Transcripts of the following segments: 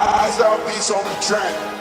Eyes out, beats on the track.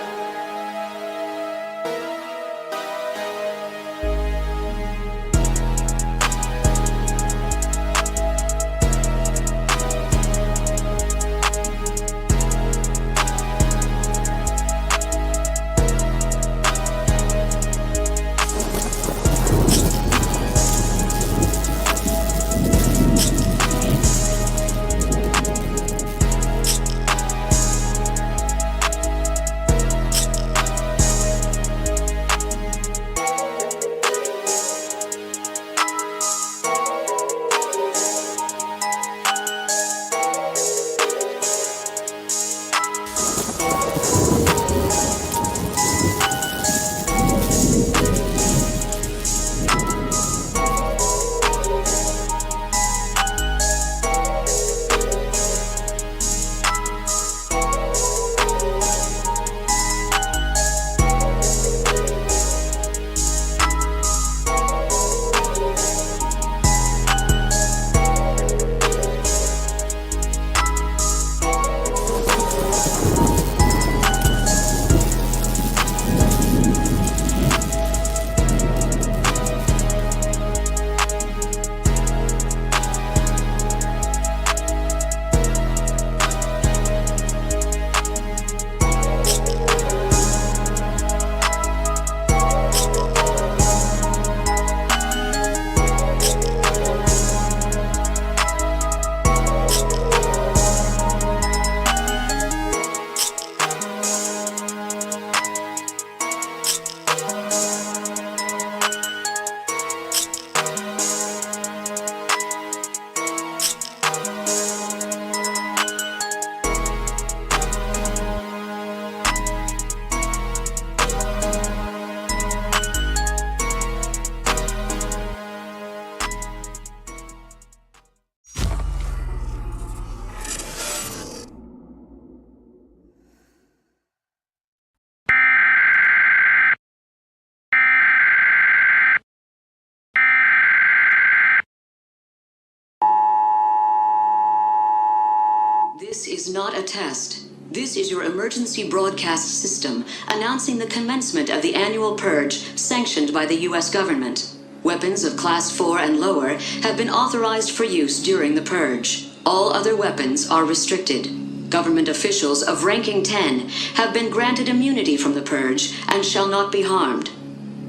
This is not a test. This is your emergency broadcast system announcing the commencement of the annual purge sanctioned by the U.S. government. Weapons of Class 4 and lower have been authorized for use during the purge. All other weapons are restricted. Government officials of ranking 10 have been granted immunity from the purge and shall not be harmed.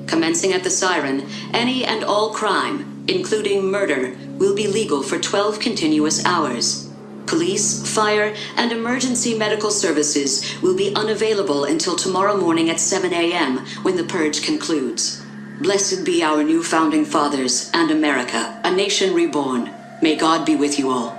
Commencing at the siren, any and all crime, including murder, will be legal for 12 continuous hours. Police, fire, and emergency medical services will be unavailable until tomorrow morning at 7 a.m. when the purge concludes. Blessed be our new founding fathers and America, a nation reborn. May God be with you all.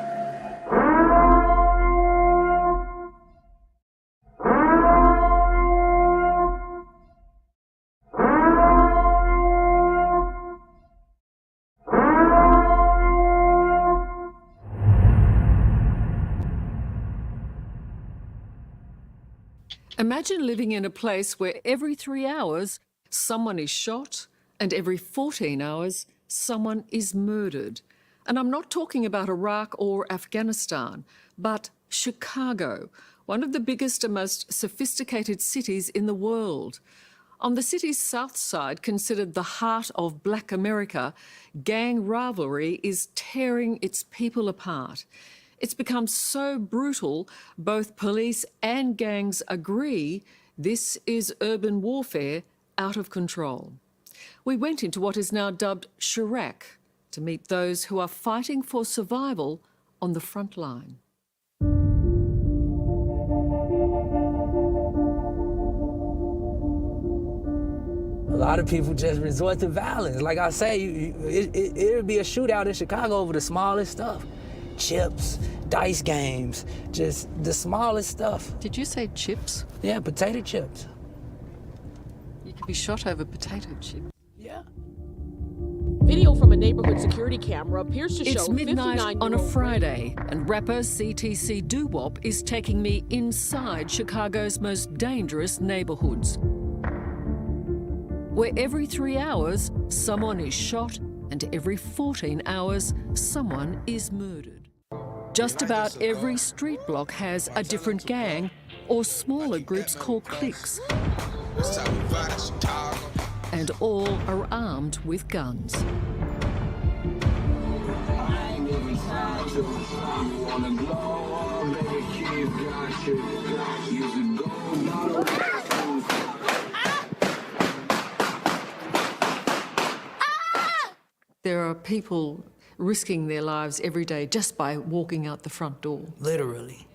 Imagine living in a place where every 3 hours someone is shot and every 14 hours someone is murdered. And I'm not talking about Iraq or Afghanistan, but Chicago, one of the biggest and most sophisticated cities in the world. On the city's south side, considered the heart of Black America, gang rivalry is tearing its people apart. It's become so brutal, both police and gangs agree this is urban warfare out of control. We went into what is now dubbed Chirac to meet those who are fighting for survival on the front line. A lot of people just resort to violence. Like I say, it would be a shootout in Chicago over the smallest stuff. Chips, dice games, just the smallest stuff. Did you say chips? Yeah, potato chips. You could be shot over potato chips. Yeah. Video from a neighborhood security camera appears to show It's midnight on a 59-year-old Friday, and rapper CTC Doo-Wop is taking me inside Chicago's most dangerous neighborhoods, where every 3 hours someone is shot and every 14 hours someone is murdered. Just about every street block has a different gang or smaller groups called cliques. And all are armed with guns. There are people risking their lives every day just by walking out the front door. Literally.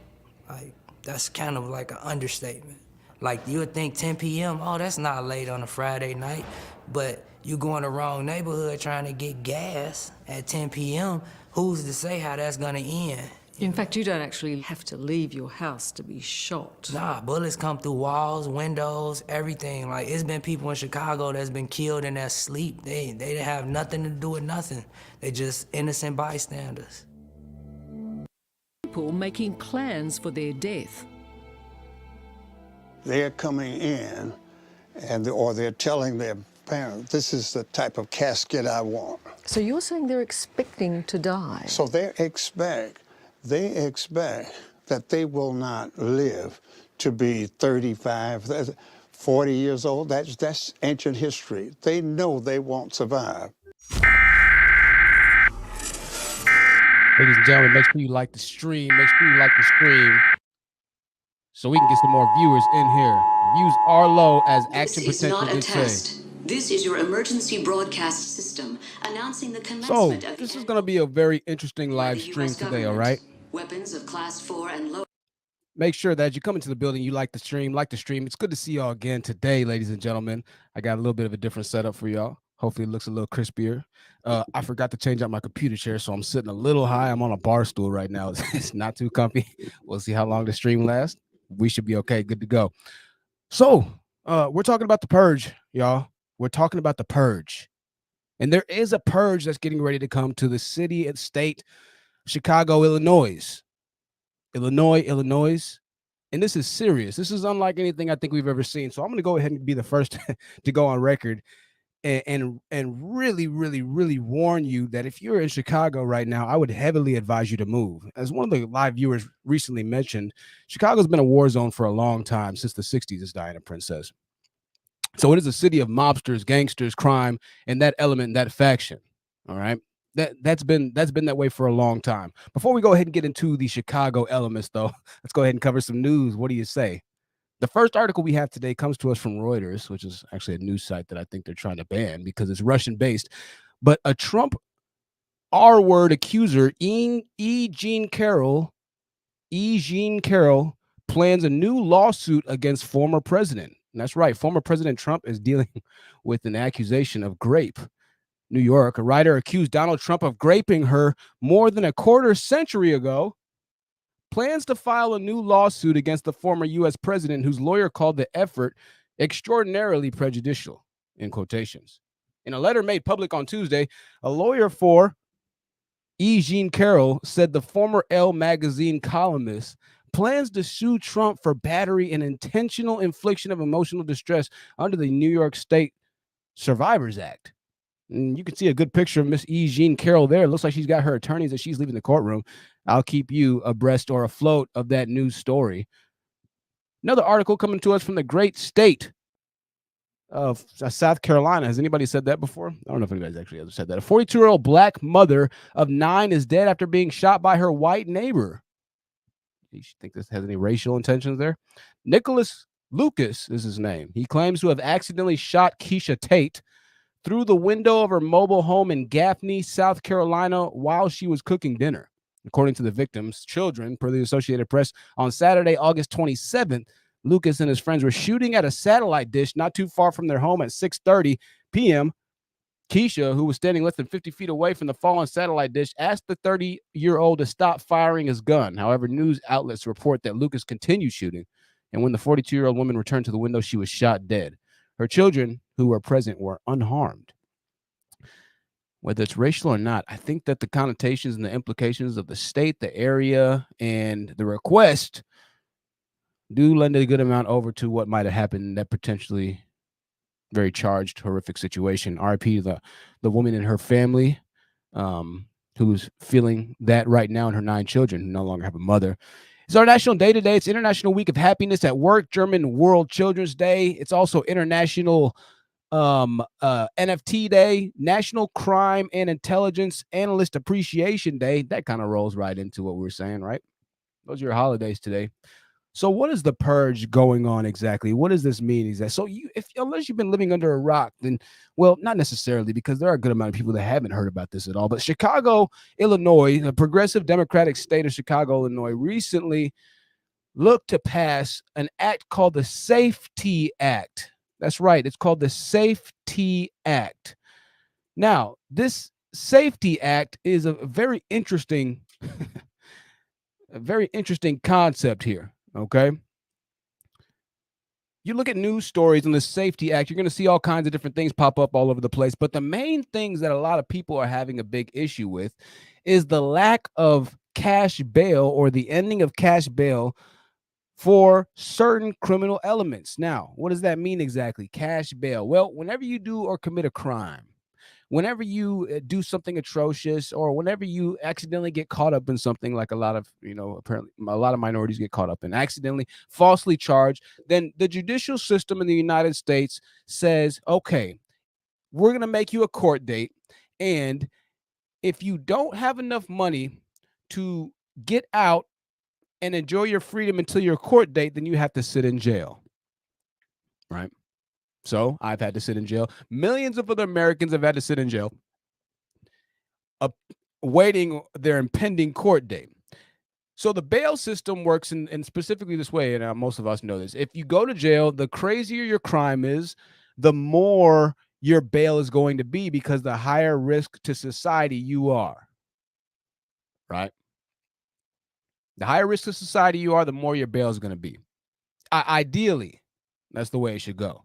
Like, that's kind of like an understatement. Like, you would think 10 p.m., oh, that's not late on a Friday night, but you go in the wrong neighborhood trying to get gas at 10 p.m., who's to say how that's gonna end? In fact, you don't actually have to leave your house to be shot. Nah, bullets come through walls, windows, everything. Like, it's been people in Chicago that's been killed in their sleep. They have nothing to do with nothing. They just innocent bystanders. People making plans for their death. They're coming in, or they're telling their parents, this is the type of casket I want. So you're saying they're expecting to die? So they expect that they will not live to be 35, 40 years old. That's ancient history. They know they won't survive. Ladies and gentlemen, make sure you like the stream. Make sure you like the stream so we can get some more viewers in here. Views are low, as Action This is Potential not a did test. say. This is your emergency broadcast system announcing the commencement So, of this is going to be a very interesting live stream today, all right? Weapons of class 4 and lower. Make sure that as you come into the building, you like the stream. It's good to see y'all again today, ladies and gentlemen. I got a little bit of a different setup for y'all. Hopefully it looks a little crispier. I forgot to change out my computer chair, so I'm sitting a little high. I'm on a bar stool right now. It's not too comfy. We'll see how long the stream lasts. We should be okay. Good to go. So we're talking about the Purge, y'all. We're talking about the Purge. And there is a purge that's getting ready to come to the city and state of Chicago, Illinois. Illinois. And this is serious. This is unlike anything I think we've ever seen. So I'm going to go ahead and be the first to go on record and really, really, really warn you that if you're in Chicago right now, I would heavily advise you to move. As one of the live viewers recently mentioned, Chicago's been a war zone for a long time, since the 60s, as Diana Prince says. So it is a city of mobsters, gangsters, crime, and that element, that faction. All right. That's been that way for a long time. Before we go ahead and get into the Chicago elements, though, let's go ahead and cover some news. What do you say? The first article we have today comes to us from Reuters, which is actually a news site that I think they're trying to ban because it's Russian-based. But a Trump R-word accuser, E. Jean Carroll, plans a new lawsuit against former president. And that's right. Former President Trump is dealing with an accusation of grape. New York, a writer accused Donald Trump of graping her more than a quarter century ago, plans to file a new lawsuit against the former U.S. president, whose lawyer called the effort extraordinarily prejudicial, in quotations. In a letter made public on Tuesday, a lawyer for E. Jean Carroll said the former Elle magazine columnist plans to sue Trump for battery and intentional infliction of emotional distress under the New York State Survivors Act. And you can see a good picture of Miss E. Jean Carroll there. It looks like she's got her attorneys as she's leaving the courtroom. I'll keep you abreast or afloat of that news story. Another article coming to us from the great state of South Carolina. Has anybody said that before? I don't know if anybody's actually ever said that. A 42-year-old black mother of 9 is dead after being shot by her white neighbor. You think this has any racial intentions there? Nicholas Lucas is his name. He claims to have accidentally shot Keisha Tate through the window of her mobile home in Gaffney, South Carolina, while she was cooking dinner. According to the victim's children, per the Associated Press, on Saturday, August 27th, Lucas and his friends were shooting at a satellite dish not too far from their home at 6:30 p.m. Keisha, who was standing less than 50 feet away from the fallen satellite dish, asked the 30-year-old to stop firing his gun. However, news outlets report that Lucas continued shooting, and when the 42-year-old woman returned to the window, she was shot dead. Her children, who were present, were unharmed. Whether it's racial or not, I think that the connotations and the implications of the state, the area, and the request do lend a good amount over to what might have happened in that potentially very charged, horrific situation. RIP the woman and her family. who's feeling that right now, and her 9 children who no longer have a mother. It's our national day today. It's International Week of Happiness at Work, German World Children's Day. It's also International NFT Day, National Crime and Intelligence Analyst Appreciation Day. That kind of rolls right into what we were saying, right? Those are your holidays today. So what is the purge going on exactly? What does this mean exactly? So unless you've been living under a rock, then, well, not necessarily, because there are a good amount of people that haven't heard about this at all. But Chicago, Illinois, the progressive Democratic state of Chicago, Illinois, recently looked to pass an act called the Safety Act. That's right. It's called the Safety Act. Now, this Safety Act is a very interesting, a very interesting concept here. Okay. You look at news stories on the Safety Act, you're going to see all kinds of different things pop up all over the place. But the main things that a lot of people are having a big issue with is the lack of cash bail, or the ending of cash bail for certain criminal elements. Now, what does that mean exactly? Cash bail. Well, whenever you do or commit a crime, whenever you do something atrocious, or whenever you accidentally get caught up in something, like a lot of, apparently a lot of minorities get caught up in, accidentally falsely charged, then the judicial system in the United States says, okay, we're going to make you a court date. And if you don't have enough money to get out and enjoy your freedom until your court date, then you have to sit in jail. Right? So I've had to sit in jail. Millions of other Americans have had to sit in jail, awaiting their impending court date. So the bail system works in specifically this way, and most of us know this. If you go to jail, the crazier your crime is, the more your bail is going to be, because the higher risk to society you are. Right? The higher risk to society you are, the more your bail is going to be. Ideally, that's the way it should go.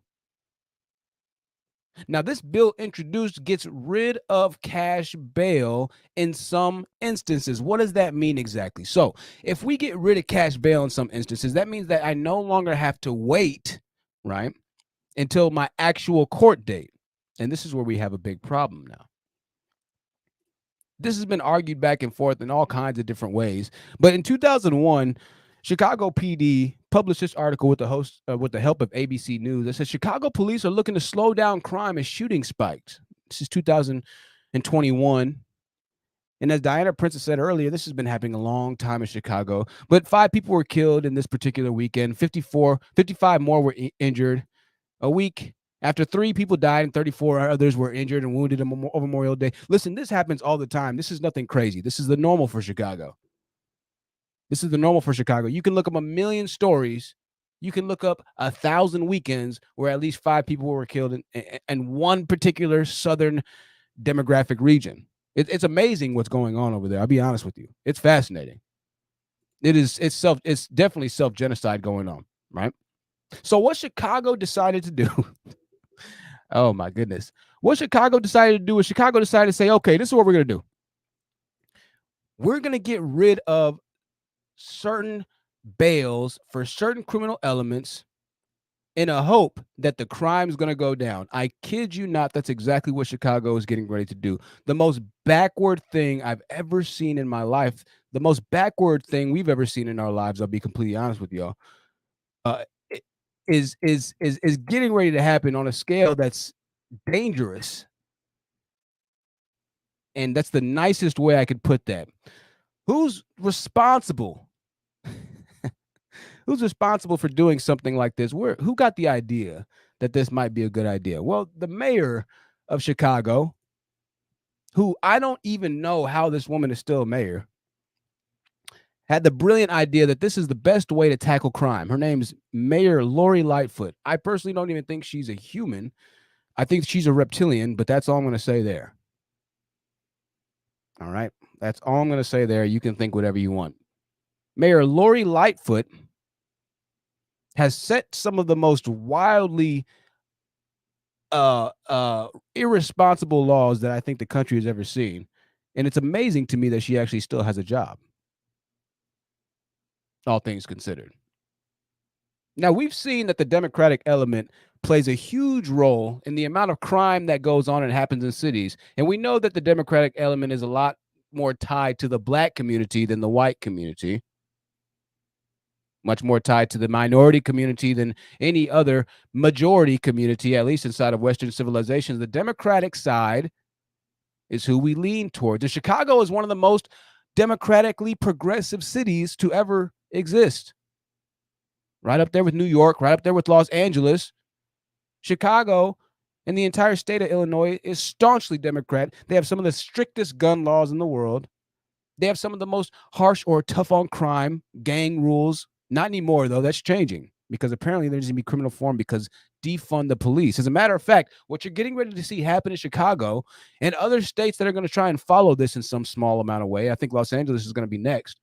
Now, this bill introduced gets rid of cash bail in some instances. What does that mean exactly? So if we get rid of cash bail in some instances, that means that I no longer have to wait, right, until my actual court date. And this is where we have a big problem now. This has been argued back and forth in all kinds of different ways. But in 2001, Chicago PD published this article with the help of ABC News. It says Chicago police are looking to slow down crime as shooting spikes. This is 2021. And as Diana Prince said earlier, this has been happening a long time in Chicago. But 5 people were killed in this particular weekend. 55 more were injured. A week after 3 people died and 34 others were injured and wounded on Memorial Day. Listen, this happens all the time. This is nothing crazy. This is the normal for Chicago. This is the normal for Chicago. You can look up a million stories. You can look up 1,000 weekends where at least 5 people were killed in one particular southern demographic region. It's amazing what's going on over there. I'll be honest with you. It's fascinating. It's definitely self-genocide going on, right? So what Chicago decided to do, oh my goodness. What Chicago decided to do is Chicago decided to say, okay, this is what we're going to do. We're going to get rid of certain bails for certain criminal elements in a hope that the crime is going to go down. I kid you not, that's exactly what Chicago is getting ready to do. The most backward thing I've ever seen in my life, the most backward thing we've ever seen in our lives, I'll be completely honest with y'all, is getting ready to happen on a scale that's dangerous. And that's the nicest way I could put that. Who's responsible? Who's responsible for doing something like this? Who got the idea that this might be a good idea? Well, the mayor of Chicago, who I don't even know how this woman is still mayor, had the brilliant idea that this is the best way to tackle crime. Her name's Mayor Lori Lightfoot. I personally don't even think she's a human. I think she's a reptilian, but that's all I'm going to say there. All right. That's all I'm going to say there. You can think whatever you want. Mayor Lori Lightfoot has set some of the most wildly irresponsible laws that I think the country has ever seen. And it's amazing to me that she actually still has a job, all things considered. Now, we've seen that the Democratic element plays a huge role in the amount of crime that goes on and happens in cities. And we know that the Democratic element is a lot more tied to the black community than the white community, much more tied to the minority community than any other majority community, at least inside of Western civilizations. The Democratic side is who we lean towards. And Chicago is one of the most democratically progressive cities to ever exist. Right up there with New York, right up there with Los Angeles. Chicago and the entire state of Illinois is staunchly Democrat. They have some of the strictest gun laws in the world. They have some of the most harsh or tough on crime, gang rules. Not anymore, though. That's changing because apparently there's going to be criminal form because defund the police. As a matter of fact, what you're getting ready to see happen in Chicago and other states that are going to try and follow this in some small amount of way, I think Los Angeles is going to be next.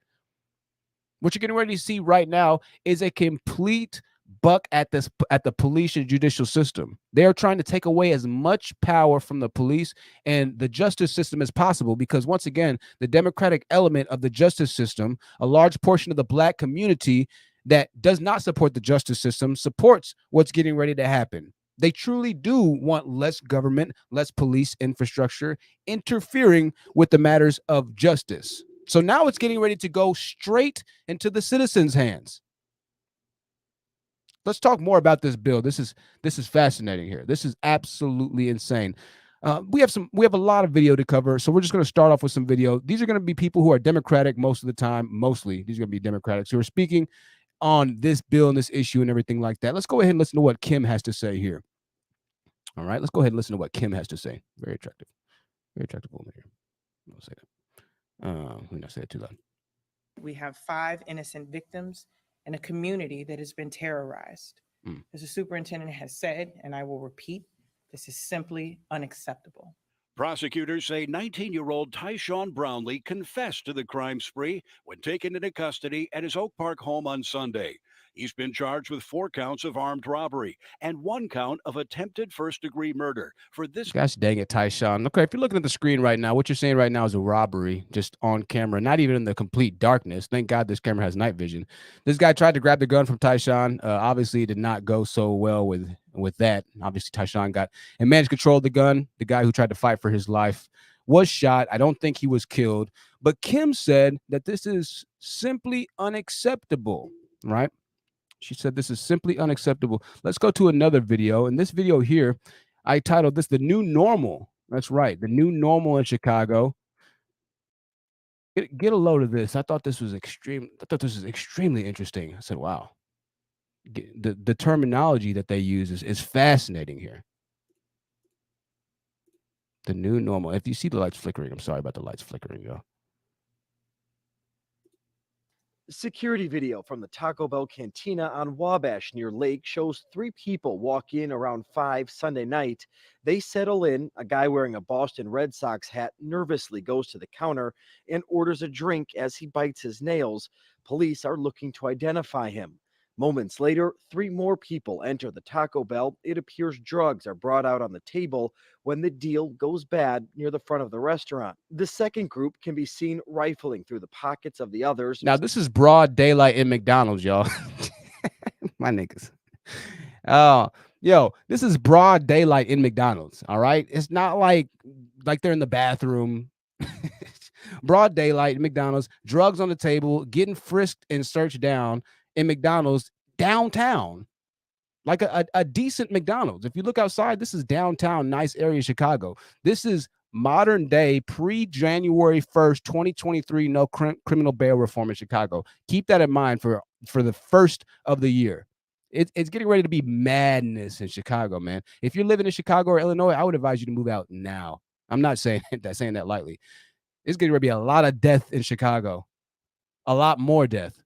What you're getting ready to see right now is a complete buck at the police and judicial system. They are trying to take away as much power from the police and the justice system as possible because, once again, the democratic element of the justice system, a large portion of the black community that does not support the justice system, supports what's getting ready to happen. They truly do want less government, less police infrastructure interfering with the matters of justice. So now it's getting ready to go straight into the citizens' hands. Let's talk more about this bill. This is fascinating here. This is absolutely insane. We have a lot of video to cover, so we're just going to start off with some video. These are going to be people who are Democratic most of the time. Mostly, these are going to be Democrats who are speaking on this bill and this issue and everything like that. Let's go ahead and listen to what Kim has to say here. All right, let's go ahead and listen to what Kim has to say. Very attractive woman here. I'll say that. Let me not say it too loud. We have 5 innocent victims and a community that has been terrorized. As the superintendent has said, and I will repeat, this is simply unacceptable. Prosecutors say 19-year-old Tyshawn Brownlee confessed to the crime spree when taken into custody at his Oak Park home on Sunday. He's been charged with 4 counts of armed robbery and 1 count of attempted first-degree murder for this. Gosh dang it, Tyshawn. Okay, if you're looking at the screen right now, what you're seeing right now is a robbery just on camera, not even in the complete darkness. Thank God this camera has night vision. This guy tried to grab the gun from Tyshawn. Obviously, it did not go so well with that. Obviously, Tyshawn got and managed to control the gun. The guy who tried to fight for his life was shot. I don't think he was killed. But Kim said that this is simply unacceptable, right? She said this is simply unacceptable. Let's go to another video. In this video here, I titled this The New Normal. That's right, the new normal in Chicago. Get a load of this. I thought this was extremely interesting. I said, wow. The terminology that they use is fascinating here. The new normal. If you see the lights flickering, I'm sorry about the lights flickering, y'all. Security video from the Taco Bell Cantina on Wabash near Lake shows 3 people walk in around 5 Sunday night. They settle in. A guy wearing a Boston Red Sox hat nervously goes to the counter and orders a drink as he bites his nails. Police are looking to identify him. Moments later, 3 more people enter the Taco Bell. It appears drugs are brought out on the table when the deal goes bad near the front of the restaurant. The second group can be seen rifling through the pockets of the others. Now, this is broad daylight in McDonald's, y'all. My niggas. Oh, yo, this is broad daylight in McDonald's, all right? It's not like they're in the bathroom. Broad daylight in McDonald's, drugs on the table, getting frisked and searched down in McDonald's downtown, like a decent McDonald's. If you look outside, this is downtown, nice area of Chicago. This is modern day, pre-January 1st, 2023, no criminal bail reform in Chicago. Keep that in mind for the first of the year. It's getting ready to be madness in Chicago, man. If you're living in Chicago or Illinois, I would advise you to move out now. I'm not saying that lightly. It's getting ready to be a lot of death in Chicago, a lot more death.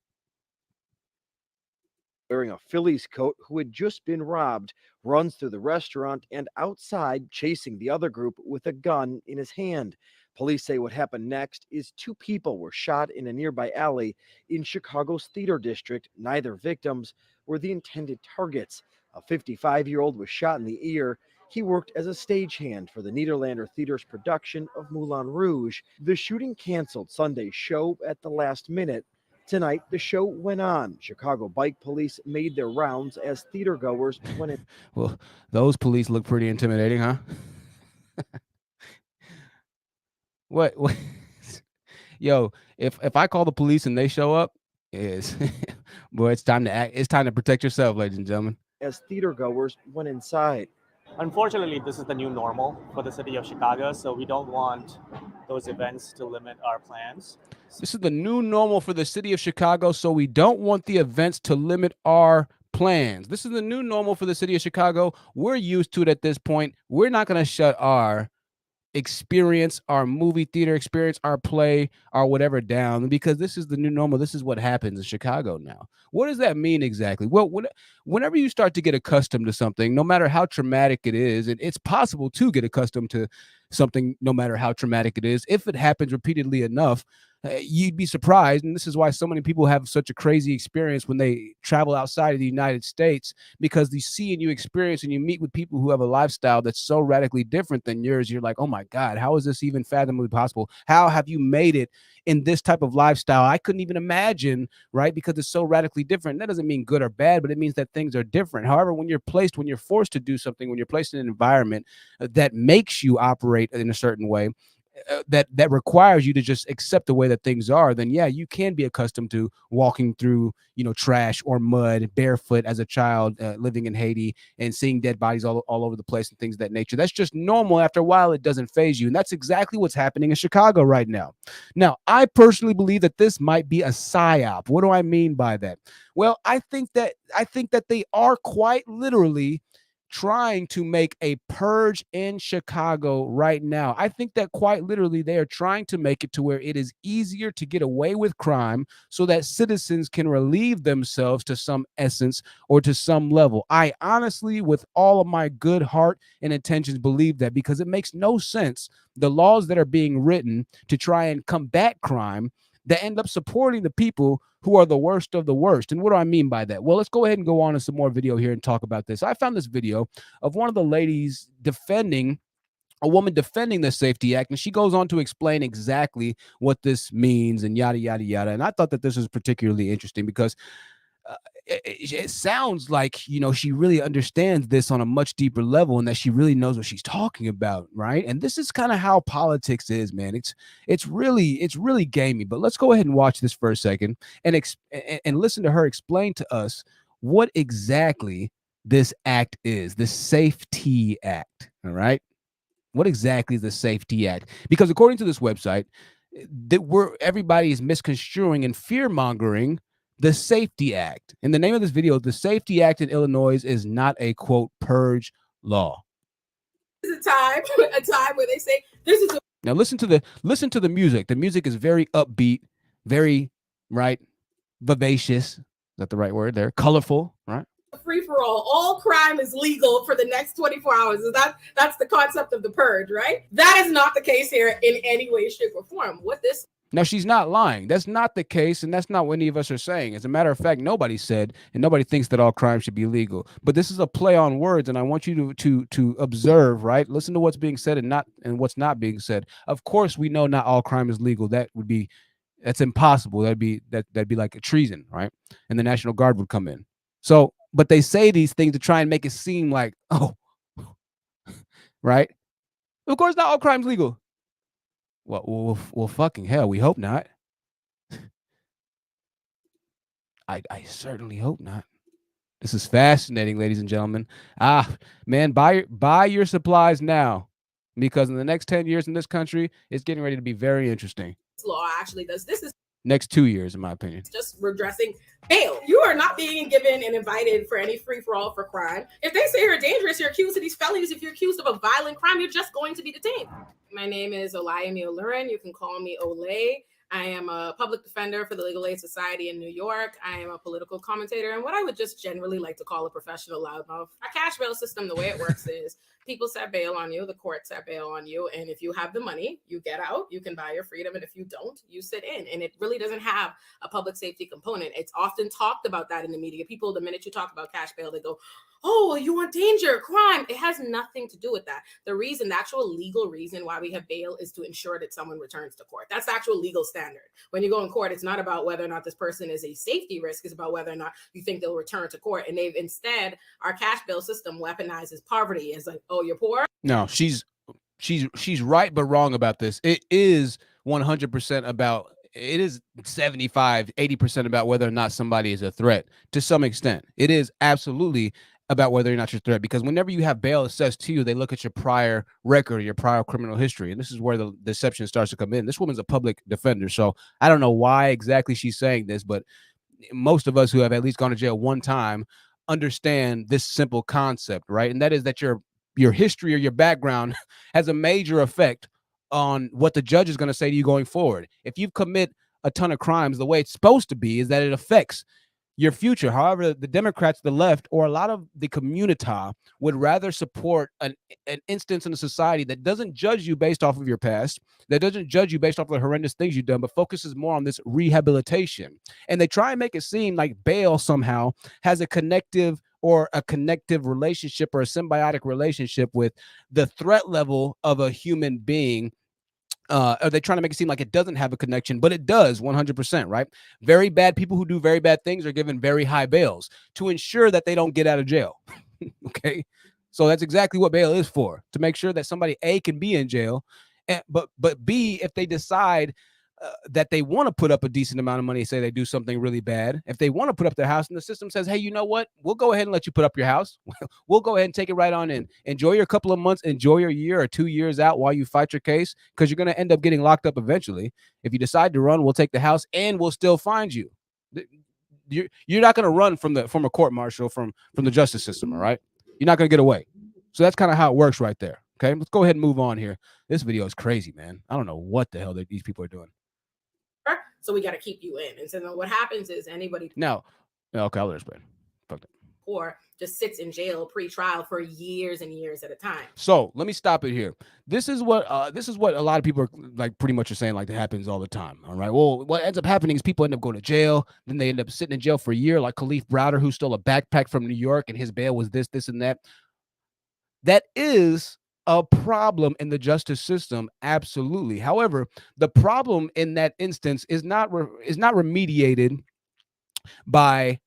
Wearing a Phillies coat, who had just been robbed, runs through the restaurant and outside, chasing the other group with a gun in his hand. Police say what happened next is 2 people were shot in a nearby alley in Chicago's Theater District. Neither victims were the intended targets. A 55-year-old was shot in the ear. He worked as a stagehand for the Nederlander Theater's production of Moulin Rouge. The shooting canceled Sunday's show at the last minute. Tonight, the show went on. Chicago Bike Police made their rounds as theatergoers went in. Well, those police look pretty intimidating, huh? What? Yo, if I call the police and they show up, is boy, it's time to act. It's time to protect yourself, ladies and gentlemen. As theater goers went inside. Unfortunately, this is the new normal for the city of Chicago, so we don't want those events to limit our plans. This is the new normal for the city of Chicago, so we don't want the events to limit our plans. This is the new normal for the city of Chicago. We're used to it at this point. We're not going to shut our experience, our movie theater experience, our play, our whatever down, because this is the new normal. This is what happens in Chicago now. What does that mean exactly? Well, whenever you start to get accustomed to something, no matter how traumatic it is, and it's possible to get accustomed to something no matter how traumatic it is, if it happens repeatedly enough, you'd be surprised. And this is why so many people have such a crazy experience when they travel outside of the United States, because you see and you experience and you meet with people who have a lifestyle that's so radically different than yours. You're like, oh my God, how is this even fathomably possible? How have you made it in this type of lifestyle? I couldn't even imagine, right? Because it's so radically different. That doesn't mean good or bad, but it means that things are different. However, when you're forced to do something, when you're placed in an environment that makes you operate in a certain way, that requires you to just accept the way that things are, then yeah, you can be accustomed to walking through, trash or mud barefoot as a child, living in Haiti and seeing dead bodies all over the place and things of that nature. That's just normal. After a while, it doesn't faze you. And that's exactly what's happening in Chicago right now. Now, I personally believe that this might be a psyop. What do I mean by that? Well, I think that they are quite literally trying to make a purge in Chicago right now. I think that quite literally they are trying to make it to where it is easier to get away with crime so that citizens can relieve themselves to some essence or to some level. I honestly, with all of my good heart and intentions, believe that, because it makes no sense. The laws that are being written to try and combat crime that end up supporting the people who are the worst of the worst. And what do I mean by that? Well, let's go ahead and go on to some more video here and talk about this. I found this video of one of the ladies a woman defending the Safety Act, and she goes on to explain exactly what this means and yada, yada, yada. And I thought that this was particularly interesting because it sounds like, she really understands this on a much deeper level and that she really knows what she's talking about, right? And this is kind of how politics is, man. It's really gamey. But let's go ahead and watch this for a second and listen to her explain to us what exactly this act is, the Safety Act, all right? What exactly is the Safety Act? Because according to this website, everybody is misconstruing and fear-mongering the Safety Act. In the name of this video, the Safety Act in Illinois is not a, quote, purge law. This is a time where they say this is Now listen to the music. The music is very upbeat, very, right, vivacious. Is that the right word there? Colorful, right? free for all crime is legal for the next 24 hours. That's the concept of the purge, right? That is not the case here in any way, shape, or form. Now, she's not lying. That's not the case, and that's not what any of us are saying. As a matter of fact, nobody said, and nobody thinks that all crime should be legal. But this is a play on words, and I want you to observe, right? Listen to what's being said and what's not being said. Of course, we know not all crime is legal. That's impossible. That'd be like a treason, right? And the National Guard would come in. So, but they say these things to try and make it seem like, oh, right? Of course, not all crime's legal. Well, fucking hell, we hope not. I certainly hope not. This is fascinating, ladies and gentlemen. Man, buy your supplies now, because in the next 10 years in this country, it's getting ready to be very interesting. This law actually does. This is next 2 years, in my opinion. It's just redressing bail. You are not being given and invited for any free-for-all for crime. If they say you're dangerous, you're accused of these felonies. If you're accused of a violent crime, you're just going to be detained. My name is Olayemi Olurin. You can call me Olay. I am a public defender for the Legal Aid Society in New York. I am a political commentator and what I would just generally like to call a professional loudmouth. Our cash bail system, the way it works is people set bail on you, the court set bail on you, and if you have the money, you get out, you can buy your freedom, and if you don't, you sit in. And it really doesn't have a public safety component. It's often talked about that in the media. People, the minute you talk about cash bail, they go, oh, you want danger, crime. It has nothing to do with that. The actual legal reason why we have bail is to ensure that someone returns to court. That's the actual legal standard. When you go in court, it's not about whether or not this person is a safety risk. It's about whether or not you think they'll return to court. And they've instead, our cash bail system weaponizes poverty as like, oh, you're poor. No, she's right but wrong about this. It is 100% about, it is 75, 80% about whether or not somebody is a threat. To some extent, it is absolutely about whether or not you're a threat, because whenever you have bail assessed to you, they look at your prior record, your prior criminal history. And this is where the deception starts to come in. This woman's a public defender. So I don't know why exactly she's saying this, but most of us who have at least gone to jail one time understand this simple concept, right? And that is that your history or your background has a major effect on what the judge is going to say to you going forward. If you commit a ton of crimes, the way it's supposed to be is that it affects your future. However, the Democrats, the left, or a lot of the community would rather support an instance in a society that doesn't judge you based off of your past, that doesn't judge you based off of the horrendous things you've done, but focuses more on this rehabilitation. And they try and make it seem like bail somehow has a connective relationship or a symbiotic relationship with the threat level of a human being. Are they trying to make it seem like it doesn't have a connection? But it does, 100%, right? Very bad people who do very bad things are given very high bails to ensure that they don't get out of jail. Okay, so that's exactly what bail is for, to make sure that somebody A can be in jail, but B, if they decide that they want to put up a decent amount of money, say they do something really bad, if they want to put up their house and the system says, hey, you know what, we'll go ahead and let you put up your house. We'll go ahead and take it right on in. Enjoy your couple of months, enjoy your year or 2 years out while you fight your case, because you're going to end up getting locked up eventually. If you decide to run, we'll take the house and we'll still find you. You're not going to run from a court martial, from the justice system, all right? You're not going to get away. So that's kind of how it works right there. Okay, let's go ahead and move on here. This video is crazy, man. I don't know what the hell these people are doing. So we got to keep you in. And so then what happens is anybody now, okay, I'll explain. Fuck that. Or just sits in jail pre-trial for years and years at a time. So let me stop it here. This is what a lot of people are like pretty much are saying, like, that happens all the time. All right. Well, what ends up happening is people end up going to jail, then they end up sitting in jail for a year, like Khalif Browder, who stole a backpack from New York and his bail was this, and that. That is a problem in the justice system, absolutely. However, the problem in that instance is not remediated by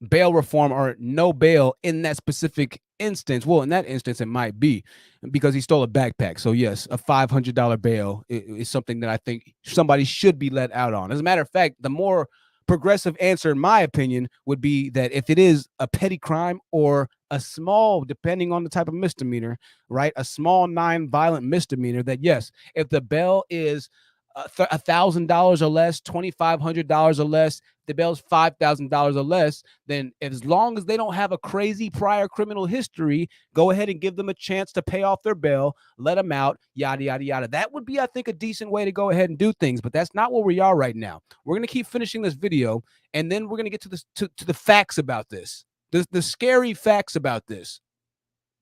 bail reform or no bail in that specific instance. Well, in that instance, it might be because he stole a backpack. So yes, a $500 bail is something that I think somebody should be let out on. As a matter of fact, the more progressive answer, in my opinion, would be that if it is a petty crime or a small, depending on the type of misdemeanor, right, a small non-violent misdemeanor, that yes, if the bail is $1,000 or less, $2,500 or less, the bail's $5,000 or less, then as long as they don't have a crazy prior criminal history, go ahead and give them a chance to pay off their bail, let them out, yada, yada, yada. That would be, I think, a decent way to go ahead and do things, but that's not where we are right now. We're going to keep finishing this video, and then we're going to get to this, to the facts about this, the scary facts about this,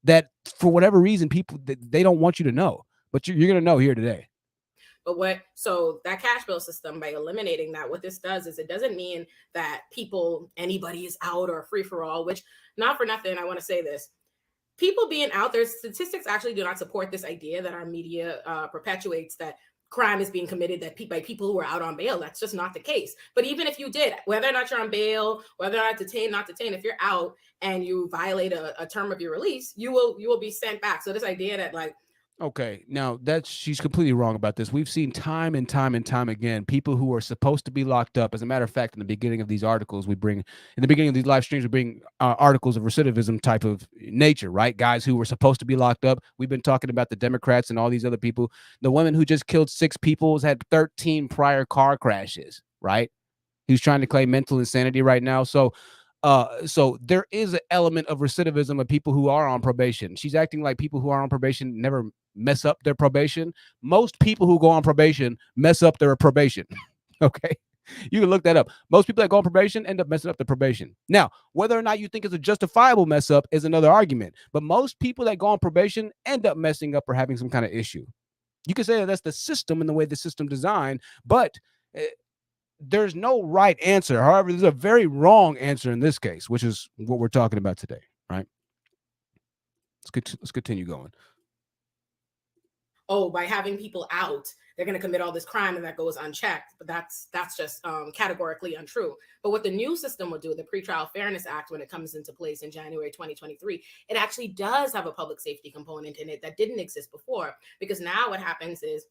that for whatever reason, people, they don't want you to know, but you're going to know here today. But so that cash bail system, by eliminating that, what this does is it doesn't mean that anybody is out or free for all, which, not for nothing, I want to say this. People being out there, statistics actually do not support this idea that our media perpetuates, that crime is being committed by people who are out on bail. That's just not the case. But even if you did, whether or not you're on bail, whether or not detained, not detained, if you're out and you violate a term of your release, you will be sent back. So this idea that, like, okay, now she's completely wrong about this. We've seen time and time and time again people who are supposed to be locked up. As a matter of fact, in the beginning of these articles, in the beginning of these live streams, we bring articles of recidivism type of nature, right? Guys who were supposed to be locked up. We've been talking about the Democrats and all these other people. The woman who just killed 6 people has had 13 prior car crashes, right? Who's trying to claim mental insanity right now. So there is an element of recidivism of people who are on probation. She's acting like people who are on probation never mess up their probation. Most people who go on probation mess up their probation. Okay, you can look that up. Most people that go on probation end up messing up their probation. Now, whether or not you think it's a justifiable mess up is another argument, but most people that go on probation end up messing up or having some kind of issue. You can say that's the system and the way the system designed, but there's no right answer. However, there's a very wrong answer in this case, which is what we're talking about today, right? Let's continue going. Oh, by having people out, they're going to commit all this crime and that goes unchecked. But that's just categorically untrue. But what the new system will do, the Pretrial Fairness Act, when it comes into place in January 2023, it actually does have a public safety component in it that didn't exist before. Because now what happens is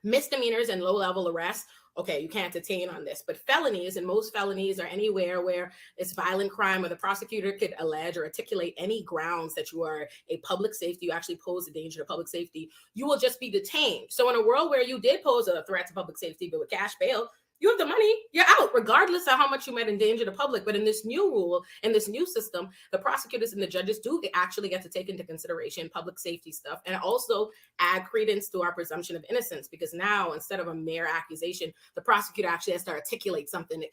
Misdemeanors and low-level arrests, okay, you can't detain on this. But felonies, and most felonies are anywhere where it's violent crime, or the prosecutor could allege or articulate any grounds that you are a public safety, you actually pose a danger to public safety, you will just be detained. So in a world where you did pose a threat to public safety, but with cash bail, you have the money, you're out, regardless of how much you might endanger the public. But in this new rule, in this new system, the prosecutors and the judges do actually get to take into consideration public safety stuff, and also add credence to our presumption of innocence, because now, instead of a mere accusation, the prosecutor actually has to articulate something,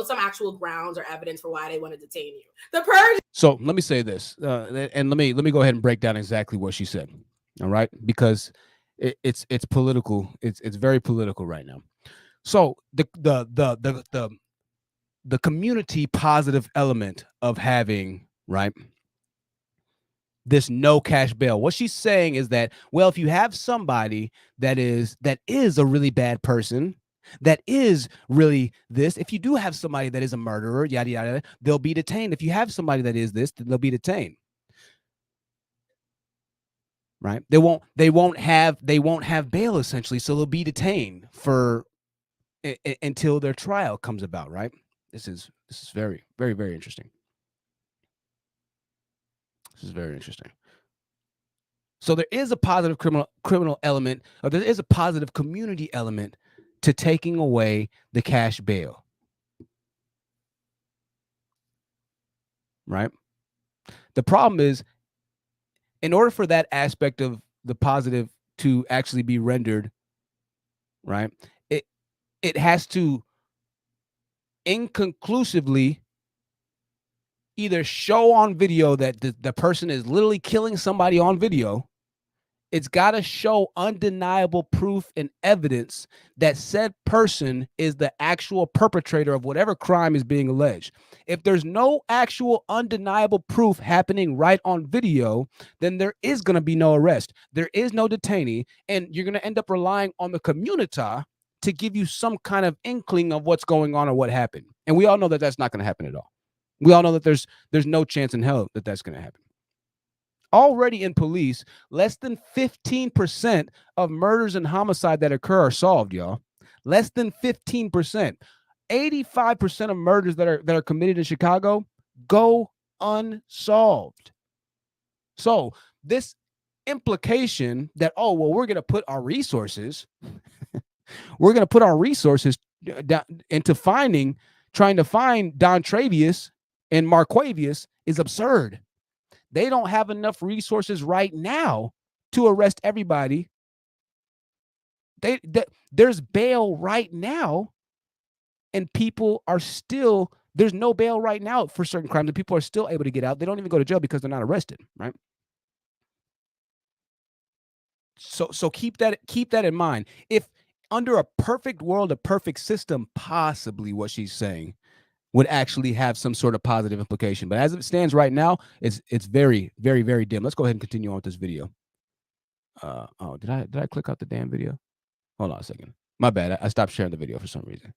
some actual grounds or evidence for why they want to detain you. The purge. So let me say this, and let me go ahead and break down exactly what she said. All right, because it's political. It's very political right now. So the community positive element of having, right, this no cash bail. What she's saying is that, well, if you have somebody that is a really bad person, that is really this, if you do have somebody that is a murderer, yada yada, they'll be detained. If you have somebody that is this, then they'll be detained. Right? They won't have bail, essentially, so they'll be detained for until their trial comes about, right? This is very, very, very interesting. This is very interesting. So there is a positive criminal element, or there is a positive community element to taking away the cash bail. Right? The problem is, in order for that aspect of the positive to actually be rendered, right, it has to inconclusively either show on video that the person is literally killing somebody on video. It's got to show undeniable proof and evidence that said person is the actual perpetrator of whatever crime is being alleged. If there's no actual undeniable proof happening right on video, then there is going to be no arrest. There is no detainee, and you're going to end up relying on the community to give you some kind of inkling of what's going on or what happened. And we all know that that's not going to happen at all. We all know that there's no chance in hell that that's going to happen. Already in police, less than 15% of murders and homicide that occur are solved, y'all. Less than 15%. 85% of murders that are committed in Chicago go unsolved. So this implication that, oh, well, we're going to put our resources into trying to find Don Travius and Marquavius is absurd. They don't have enough resources right now to arrest everybody. There's bail right now, and people are still, there's no bail right now for certain crimes, and people are still able to get out. They don't even go to jail because they're not arrested, right? So keep that in mind. If under a perfect world, a perfect system, possibly what she's saying would actually have some sort of positive implication. But as it stands right now, it's very, very, very dim. Let's go ahead and continue on with this video. Did I click out the damn video? Hold on a second. My bad. I stopped sharing the video for some reason.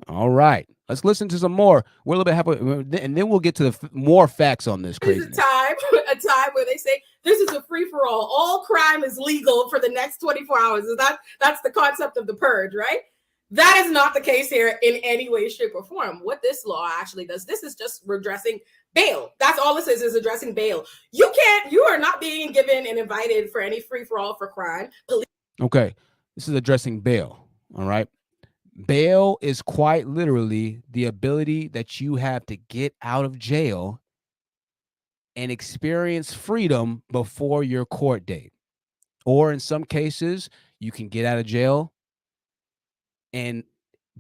All right. Let's listen to some more. We're a little bit halfway, and then we'll get to the more facts on this crazy. There's a time where they say this is a free-for-all. All crime is legal for the next 24 hours. That's the concept of the purge, right? That is not the case here in any way, shape, or form. What this law actually does, this is just redressing bail. That's all this is addressing bail. You are not being given and invited for any free-for-all for crime. Okay, this is addressing bail, all right? Bail is quite literally the ability that you have to get out of jail and experience freedom before your court date. Or in some cases, you can get out of jail and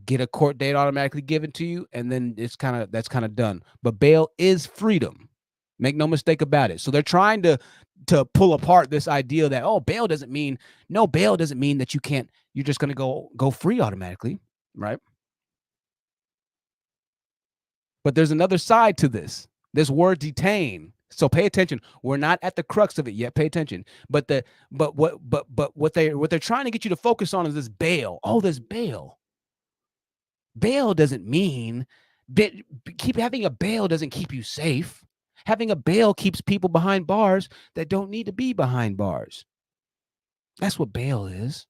get a court date automatically given to you, and then that's kind of done. But bail is freedom. Make no mistake about it. So they're trying to pull apart this idea that, oh, bail doesn't mean that you're just going to go free automatically, right? But there's another side to this word detain. So pay attention. We're not at the crux of it yet. Pay attention. But what they're trying to get you to focus on is this bail. Oh, this bail. Bail doesn't mean keep having a bail doesn't keep you safe. Having a bail keeps people behind bars that don't need to be behind bars. That's what bail is.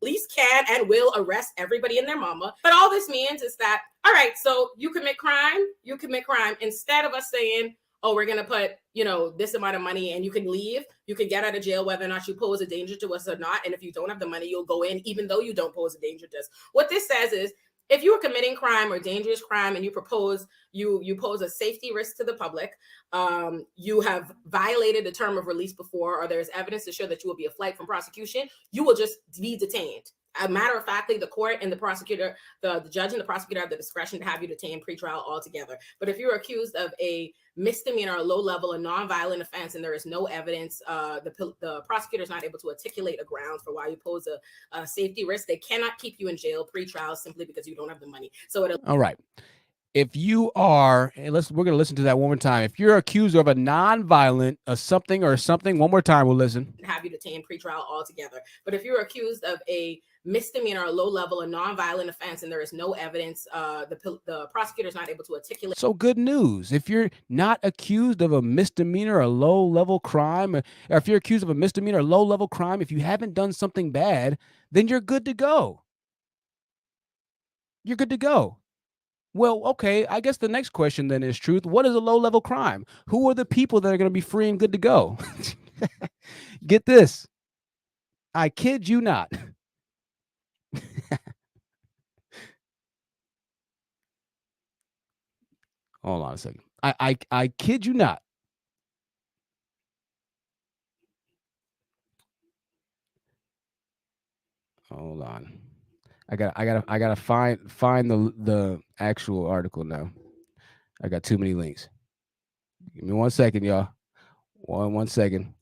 Police can and will arrest everybody and their mama. But all this means is that, all right, so you commit crime. Instead of us saying, oh, we're going to put, this amount of money and you can leave, you can get out of jail whether or not you pose a danger to us or not. And if you don't have the money, you'll go in even though you don't pose a danger to us. What this says is, if you are committing crime or dangerous crime and you pose a safety risk to the public, you have violated the term of release before, or there's evidence to show that you will be a flight from prosecution, you will just be detained. A matter of factly, the court and the prosecutor, the judge and the prosecutor have the discretion to have you detained pretrial altogether. But if you're accused of a misdemeanor, a low level, a non-violent offense, and there is no evidence, the prosecutor is not able to articulate a ground for why you pose a safety risk, they cannot keep you in jail pretrial simply because you don't have the money. So all right. If you are, and we're going to listen to that one more time. If you're accused of a non-violent, something, one more time, we'll listen. Have you detained pretrial altogether. But if you're accused of a misdemeanor, a low level, a non-violent offense, and there is no evidence, the prosecutor is not able to articulate. So good news. If you're not accused of a misdemeanor, a low level crime, or if you're accused of a misdemeanor, a low level crime, if you haven't done something bad, then you're good to go. You're good to go. Well, okay, I guess the next question then is, Truth, what is a low-level crime? Who are the people that are going to be free and good to go? Get this. I kid you not. Hold on a second. I kid you not. Hold on. I gotta find the actual article now. I got too many links. Give me 1 second, y'all. One second.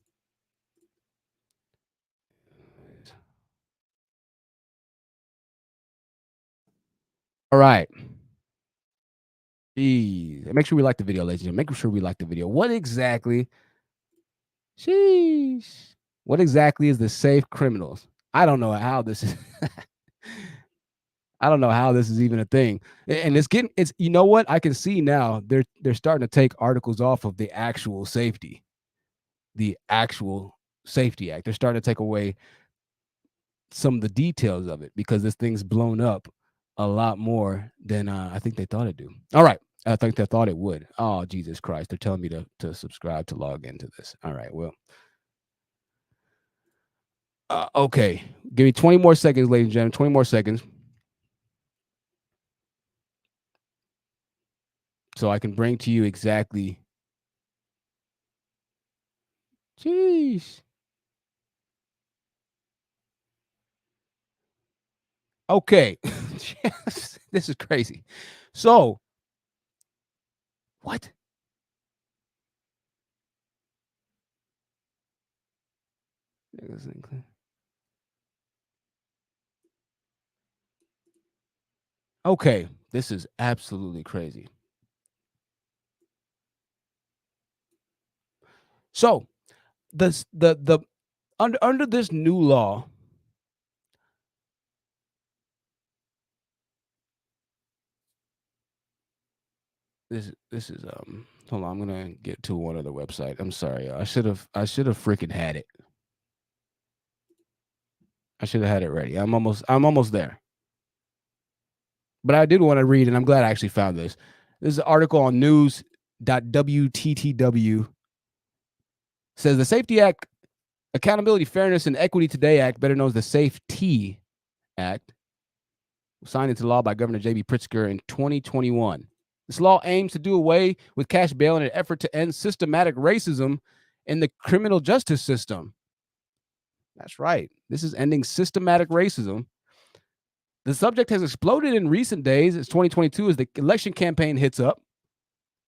All right. Jeez. Make sure we like the video, ladies and gentlemen. Make sure we like the video. What exactly? Sheesh. What exactly is the safe criminals? I don't know how this is. I don't know how this is even a thing. And it's you know what? I can see now they're starting to take articles off of the actual safety. The actual Safety Act. They're starting to take away some of the details of it because this thing's blown up a lot more than I think they thought it'd do. All right. I think they thought it would. Oh, Jesus Christ. They're telling me to subscribe to log into this. All right. Well, okay. Give me 20 more seconds, ladies and gentlemen. 20 more seconds. So I can bring to you exactly. Jeez. Okay. This is crazy. So, what? Okay. This is absolutely crazy. So, the under this new law, this is hold on, I'm gonna get to one other website. I'm sorry, I should have freaking had it. I should have had it ready. I'm almost there. But I did want to read, and I'm glad I actually found this. This is an article on news.wttw. Says the Safety Act, Accountability, Fairness, and Equity Today Act, better known as the Safety Act, was signed into law by Governor J.B. Pritzker in 2021. This law aims to do away with cash bail in an effort to end systematic racism in the criminal justice system. That's right. This is ending systematic racism. The subject has exploded in recent days. It's 2022 as the election campaign hits up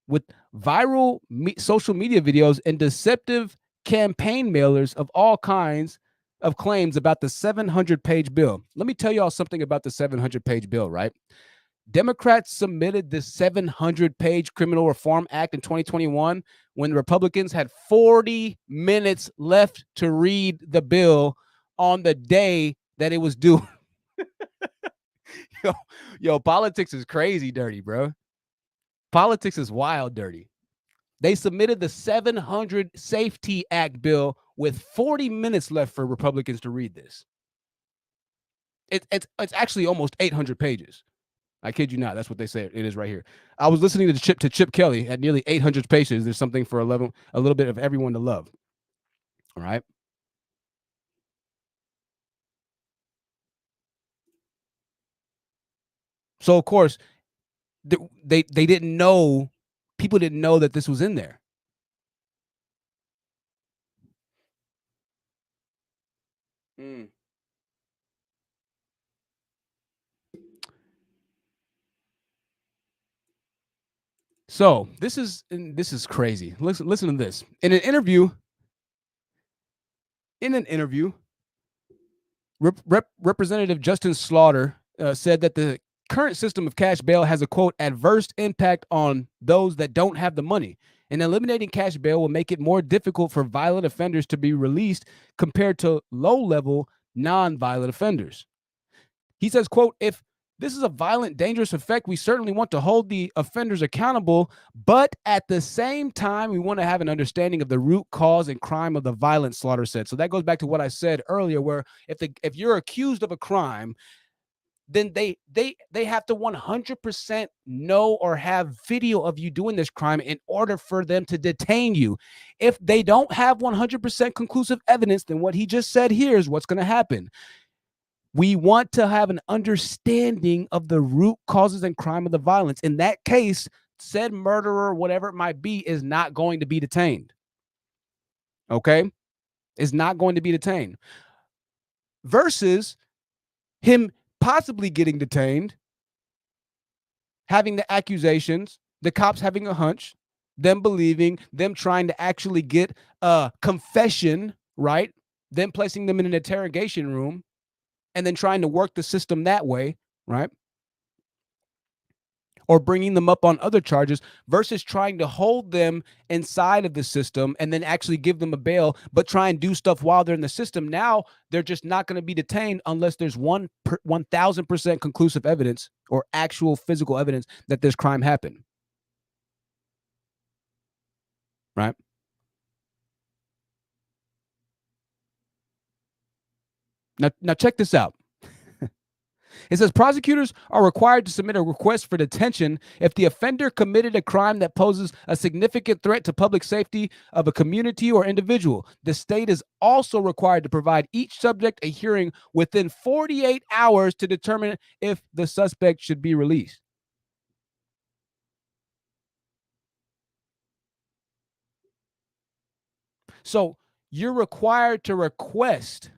with viral social media videos and deceptive campaign mailers of all kinds of claims about the 700-page bill. Let me tell y'all something about the 700-page bill, right? Democrats submitted this 700-page Criminal Reform Act in 2021 when Republicans had 40 minutes left to read the bill on the day that it was due. Yo, politics is crazy dirty, bro. Politics is wild dirty. They submitted the 700 Safety Act bill with 40 minutes left for Republicans to read this. It's actually almost 800 pages. I kid you not. That's what they say it is right here. I was listening to Chip Kelly at nearly 800 pages. There's something for a little bit of everyone to love. All right. So of course, they didn't know. People didn't know that this was in there. So this is crazy. Listen to this. In an interview, Representative Justin Slaughter said that the current system of cash bail has a, quote, adverse impact on those that don't have the money. And eliminating cash bail will make it more difficult for violent offenders to be released compared to low-level, non-violent offenders. He says, quote, if this is a violent, dangerous effect, we certainly want to hold the offenders accountable, but at the same time, we want to have an understanding of the root cause and crime of the violence, Slaughter said. So that goes back to what I said earlier, where if you're accused of a crime, then they have to 100% know or have video of you doing this crime in order for them to detain you. If they don't have 100% conclusive evidence, then what he just said here is what's going to happen. We want to have an understanding of the root causes and crime of the violence. In that case, said murderer, whatever it might be, is not going to be detained. Okay? Is not going to be detained. Versus him possibly getting detained, having the accusations, the cops having a hunch, them believing, them trying to actually get a confession, right? Them placing them in an interrogation room, and then trying to work the system that way, right? Or bringing them up on other charges versus trying to hold them inside of the system and then actually give them a bail, but try and do stuff while they're in the system. Now they're just not going to be detained unless there's 1,000% conclusive evidence or actual physical evidence that this crime happened. Right? Now check this out. It says prosecutors are required to submit a request for detention if the offender committed a crime that poses a significant threat to public safety of a community or individual. The state is also required to provide each subject a hearing within 48 hours to determine if the suspect should be released. So you're required to request,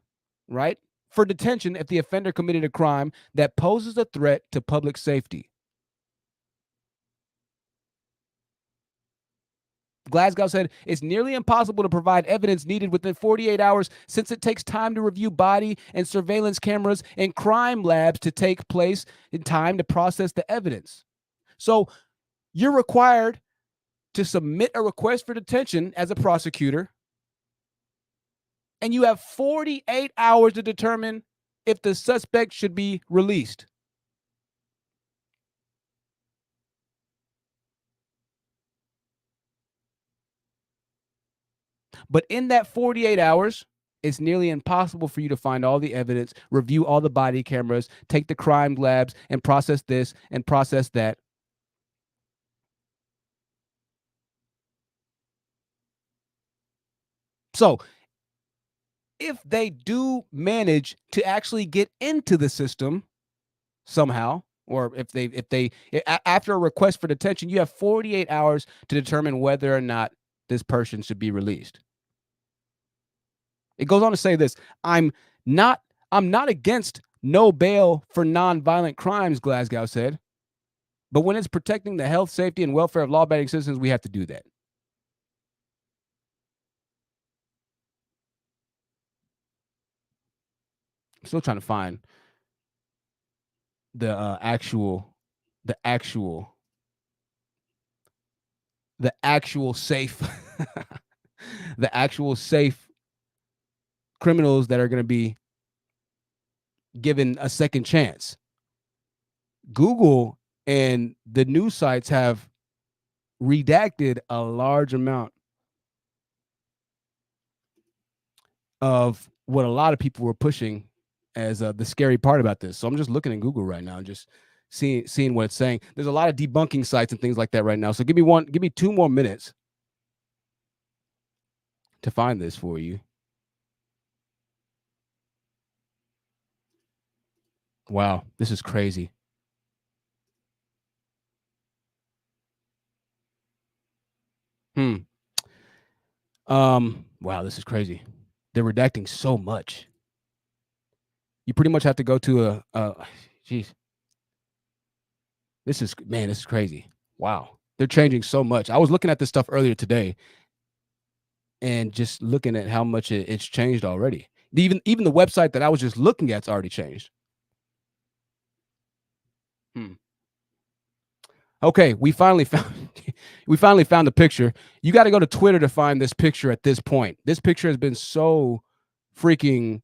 right, for detention if the offender committed a crime that poses a threat to public safety. Glasgow said it's nearly impossible to provide evidence needed within 48 hours since it takes time to review body and surveillance cameras and crime labs to take place in time to process the evidence. So you're required to submit a request for detention as a prosecutor, and you have 48 hours to determine if the suspect should be released. But in that 48 hours, it's nearly impossible for you to find all the evidence, review all the body cameras, take the crime labs, and process this and process that. So if they do manage to actually get into the system somehow, or if they after a request for detention, you have 48 hours to determine whether or not this person should be released. It goes on to say this: I'm not against no bail for non-violent crimes, Glasgow said. But when it's protecting the health, safety, and welfare of law-abiding citizens, we have to do that. I'm still trying to find the actual safe the actual safe criminals that are going to be given a second chance. Google and the news sites have redacted a large amount of what a lot of people were pushing as the scary part about this. So I'm just looking at Google right now and just seeing what it's saying. There's a lot of debunking sites and things like that right now. So give me 2 more minutes to find this for you. Wow, this is crazy. Wow, this is crazy. They're redacting so much. You pretty much have to go to geez. This is crazy. Wow. They're changing so much. I was looking at this stuff earlier today and just looking at how much it's changed already. Even the website that I was just looking at's already changed. Okay, we finally found the picture. You got to go to Twitter to find this picture at this point. This picture has been so freaking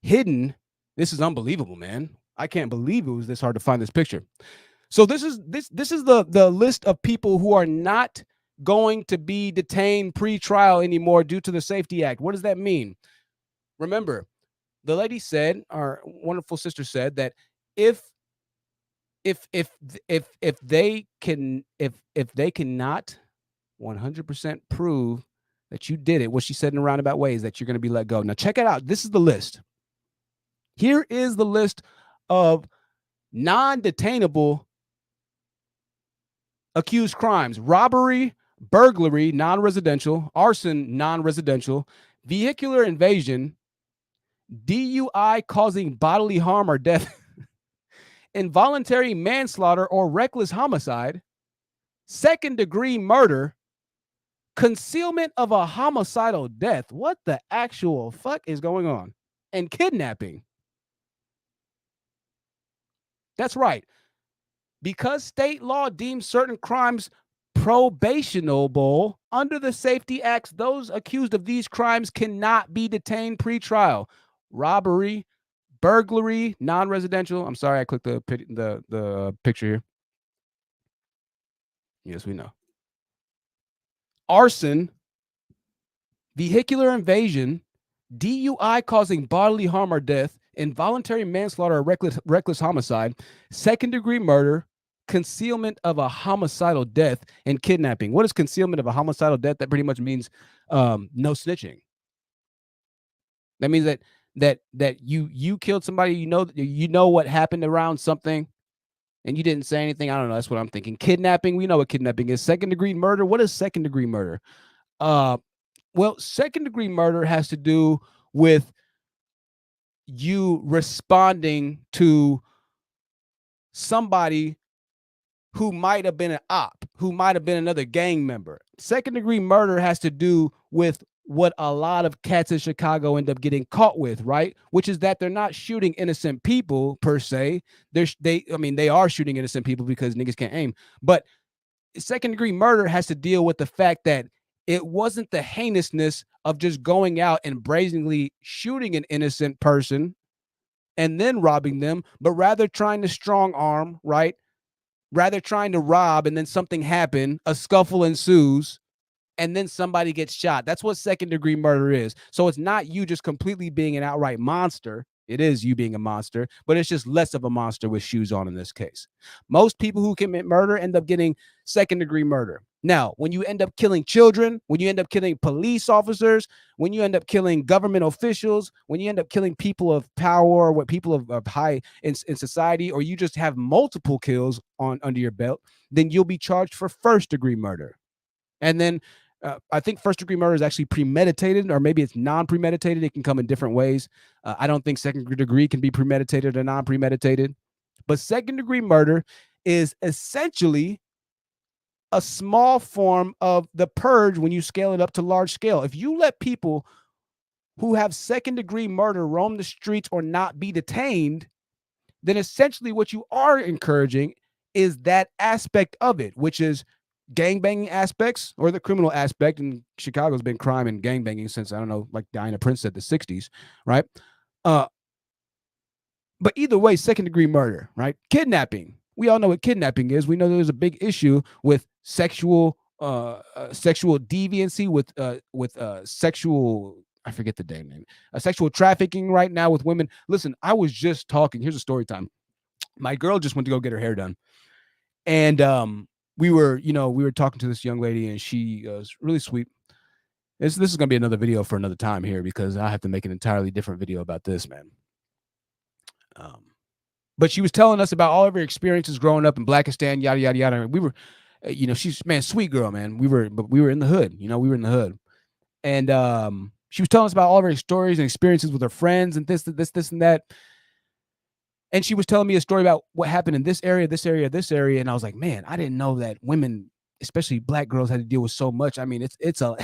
hidden. This is unbelievable, man. I can't believe it was this hard to find this picture. So this is the list of people who are not going to be detained pre-trial anymore due to the Safety Act. What does that mean? Remember, the lady said, our wonderful sister said, that if they cannot 100% prove that you did it, what she said in a roundabout way is that you're going to be let go. Now check it out. This is the list. Here is the list of non-detainable accused crimes: robbery, burglary, non-residential; arson, non-residential; vehicular invasion; DUI causing bodily harm or death; involuntary manslaughter or reckless homicide; second-degree murder; concealment of a homicidal death. What the actual fuck is going on? And kidnapping. That's right. Because state law deems certain crimes probationable under the Safety Acts, those accused of these crimes cannot be detained pre-trial. Robbery, burglary, non-residential. I'm sorry, I clicked the picture here. Yes, we know. Arson, vehicular invasion, DUI causing bodily harm or death, involuntary manslaughter or reckless homicide, second-degree murder, concealment of a homicidal death, and kidnapping. What is concealment of a homicidal death? That pretty much means no snitching. That means that you killed somebody, you know what happened around something, and you didn't say anything. I don't know. That's what I'm thinking. Kidnapping, we know what kidnapping is. Second-degree murder. What is second-degree murder? Well, second-degree murder has to do with you responding to somebody who might have been an op, who might have been another gang member. Second-degree murder has to do with what a lot of cats in Chicago end up getting caught with, right? Which is that they're not shooting innocent people per se. They are shooting innocent people because niggas can't aim. But second-degree murder has to deal with the fact that it wasn't the heinousness of just going out and brazenly shooting an innocent person and then robbing them, but rather trying to strong arm, right? Rather trying to rob, and then something happened, a scuffle ensues, and then somebody gets shot. That's what second-degree murder is. So it's not you just completely being an outright monster. It is you being a monster, but it's just less of a monster with shoes on in this case. Most people who commit murder end up getting second-degree murder. Now, when you end up killing children, when you end up killing police officers, when you end up killing government officials, when you end up killing people of power, what people of high in society, or you just have multiple kills under your belt, then you'll be charged for first-degree murder. And then I think first-degree murder is actually premeditated, or maybe it's non-premeditated. It can come in different ways. I don't think second-degree can be premeditated or non-premeditated. But second-degree murder is essentially a small form of the purge when you scale it up to large scale. If you let people who have second-degree murder roam the streets or not be detained, then essentially what you are encouraging is that aspect of it, which is gangbanging aspects, or the criminal aspect. And Chicago's been crime and gangbanging since, I don't know, like Diana Prince said, the 60s, right? But either way, second-degree murder, right? Kidnapping, we all know what kidnapping is. We know there's a big issue with sexual deviancy, with sexual, I forget the damn name, sexual trafficking right now with women. Listen, I was just talking. Here's a story time. My girl just went to go get her hair done, and we were talking to this young lady, and she was really sweet. This is going to be another video for another time here, because I have to make an entirely different video about this, man. But she was telling us about all of her experiences growing up in Blackistan, yada yada yada. And we were, she's, man, sweet girl, man. We were in the hood, we were in the hood, and she was telling us about all of her stories and experiences with her friends and this and that. And she was telling me a story about what happened in this area, and I was like, man, I didn't know that women, especially black girls, had to deal with so much. I mean, it's a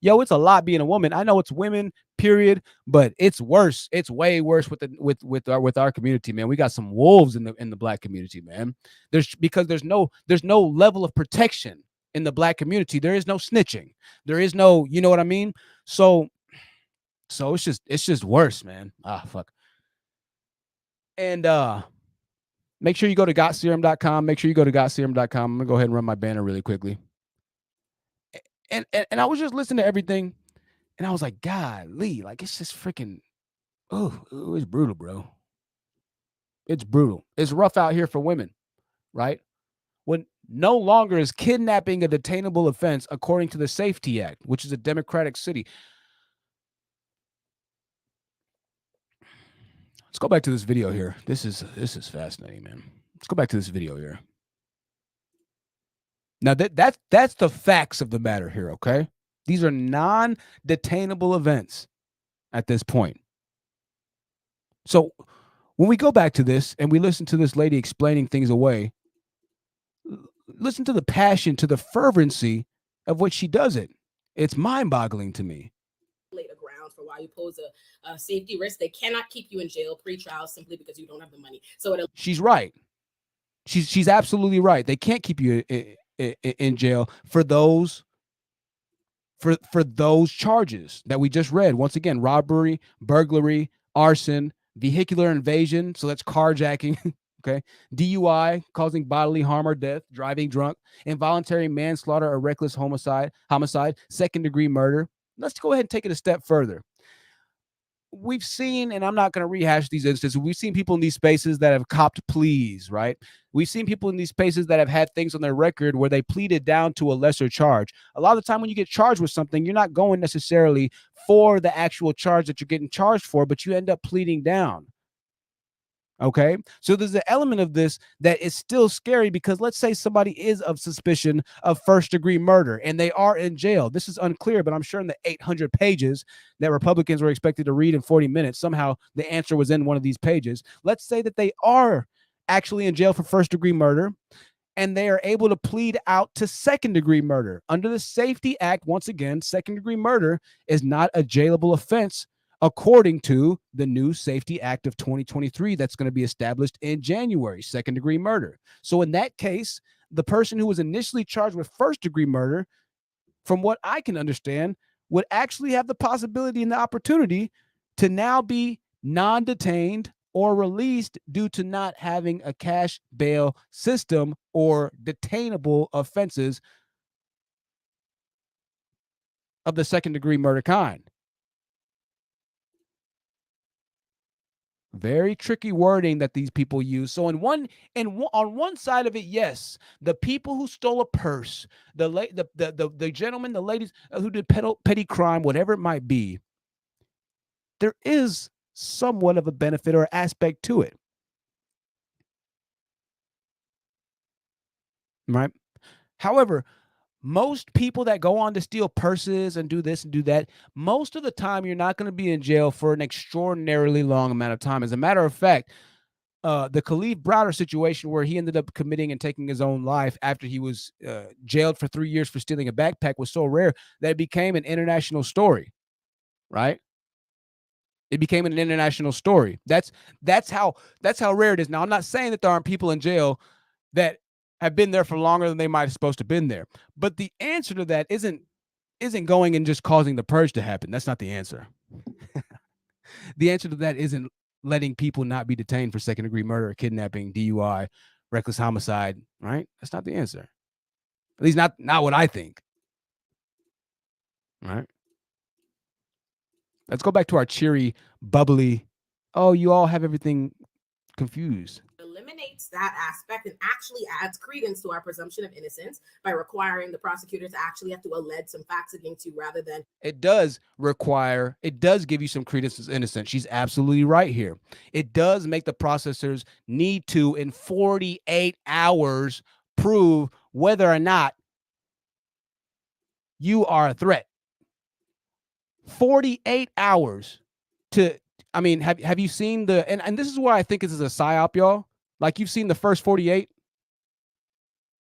it's a lot being a woman. I know it's women, period, but it's worse. It's way worse with our community, man. We got some wolves in the black community, man. There's no level of protection in the black community. There is no snitching. There is no, you know what I mean? So it's just worse, man. Ah, fuck. And make sure you go to gotserum.com. I'm gonna go ahead and run my banner really quickly. And I was just listening to everything, and I was like, golly, like, it's just freaking, it's brutal, bro. It's brutal. It's rough out here for women, right? When no longer is kidnapping a detainable offense according to the Safety Act, which is a democratic city. Let's go back to this video here. This is fascinating, man. Let's go back to this video here. Now that's the facts of the matter here, okay? These are non-detainable events at this point. So when we go back to this and we listen to this lady explaining things away, listen to the passion, to the fervency of what she does it. It's mind-boggling to me. Laid a ground for why you pose a safety risk. They cannot keep you in jail pre-trial simply because you don't have the money. So she's right. She's absolutely right. They can't keep you in jail for those charges that we just read. Once again, robbery, burglary, arson, vehicular invasion, so that's carjacking, okay, DUI, causing bodily harm or death, driving drunk, involuntary manslaughter or reckless homicide, second-degree murder. Let's go ahead and take it a step further. We've seen, and I'm not going to rehash these instances, we've seen people in these spaces that have copped pleas, right? We've seen people in these spaces that have had things on their record where they pleaded down to a lesser charge. A lot of the time when you get charged with something, you're not going necessarily for the actual charge that you're getting charged for, but you end up pleading down. Okay, so there's an element of this that is still scary, because let's say somebody is of suspicion of first-degree murder and they are in jail. This is unclear, but I'm sure in the 800 pages that Republicans were expected to read in 40 minutes, somehow the answer was in one of these pages. Let's say that they are actually in jail for first-degree murder, and they are able to plead out to second-degree murder. Under the Safety Act, once again, second-degree murder is not a jailable offense, according to the new Safety Act of 2023 that's going to be established in January, second-degree murder. So in that case, the person who was initially charged with first-degree murder, from what I can understand, would actually have the possibility and the opportunity to now be non-detained or released due to not having a cash bail system or detainable offenses of the second-degree murder kind. Very tricky wording that these people use. So on one side of it, yes, the people who stole a purse, the gentlemen, the ladies who did petty crime, whatever it might be, there is somewhat of a benefit or aspect to it, right? However, most people that go on to steal purses and do this and do that, most of the time you're not going to be in jail for an extraordinarily long amount of time. As a matter of fact, the Khalif Browder situation, where he ended up committing and taking his own life after he was jailed for 3 years for stealing a backpack, was so rare that it became an international story, right? It became an international story. That's how rare it is. Now, I'm not saying that there aren't people in jail that have been there for longer than they might have supposed to have been there. But the answer to that isn't going and just causing the purge to happen. That's not the answer. The answer to that isn't letting people not be detained for second-degree murder, kidnapping, DUI, reckless homicide, right? That's not the answer. At least not what I think. All right. Let's go back to our cheery, bubbly, oh, you all have everything confused. Eliminates that aspect and actually adds credence to our presumption of innocence by requiring the prosecutor to actually have to allege some facts against you rather than. It does give you some credence as innocent. She's absolutely right here. It does make the processors need to, in 48 hours, prove whether or not you are a threat. 48 hours to, I mean, have you seen the, and this is why I think this is a psyop, y'all. Like, you've seen the first 48.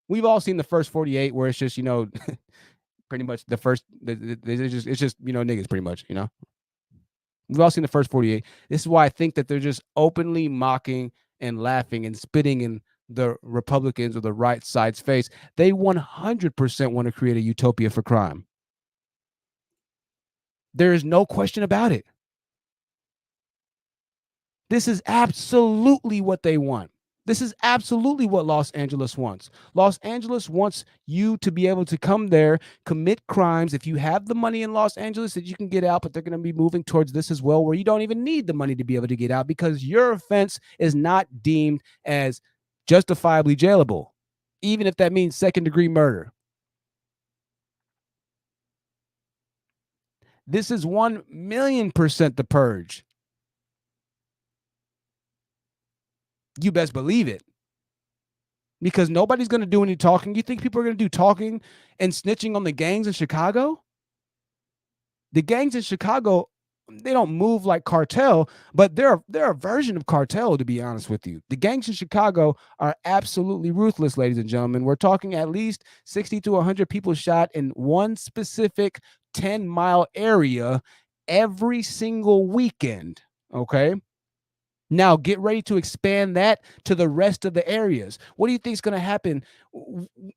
We've all seen the first 48 where it's just, you know, pretty much the first, it's just, you know, niggas pretty much, you know. We've all seen the first 48. This is why I think that they're just openly mocking and laughing and spitting in the Republicans or the right side's face. They 100% want to create a utopia for crime. There is no question about it. This is absolutely what they want. This is absolutely what Los Angeles wants. Los Angeles wants you to be able to come there, commit crimes. If you have the money in Los Angeles that you can get out, but they're going to be moving towards this as well, where you don't even need the money to be able to get out because your offense is not deemed as justifiably jailable, even if that means second-degree murder. This is 1,000,000% the purge. You best believe it. Because nobody's going to do any talking. You think people are going to do talking and snitching on the gangs in Chicago? The gangs in Chicago, they don't move like cartel, but they're a version of cartel, to be honest with you. The gangs in Chicago are absolutely ruthless, ladies and gentlemen. We're talking at least 60 to 100 people shot in one specific 10-mile area every single weekend, okay? Now, get ready to expand that to the rest of the areas. What do you think is going to happen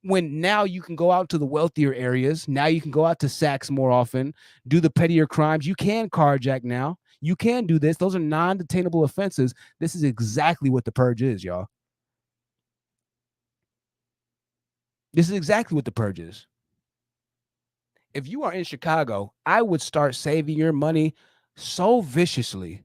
when now you can go out to the wealthier areas? Now you can go out to Saks more often, do the pettier crimes. You can carjack now. You can do this. Those are non-detainable offenses. This is exactly what the purge is, y'all. This is exactly what the purge is. If you are in Chicago, I would start saving your money so viciously.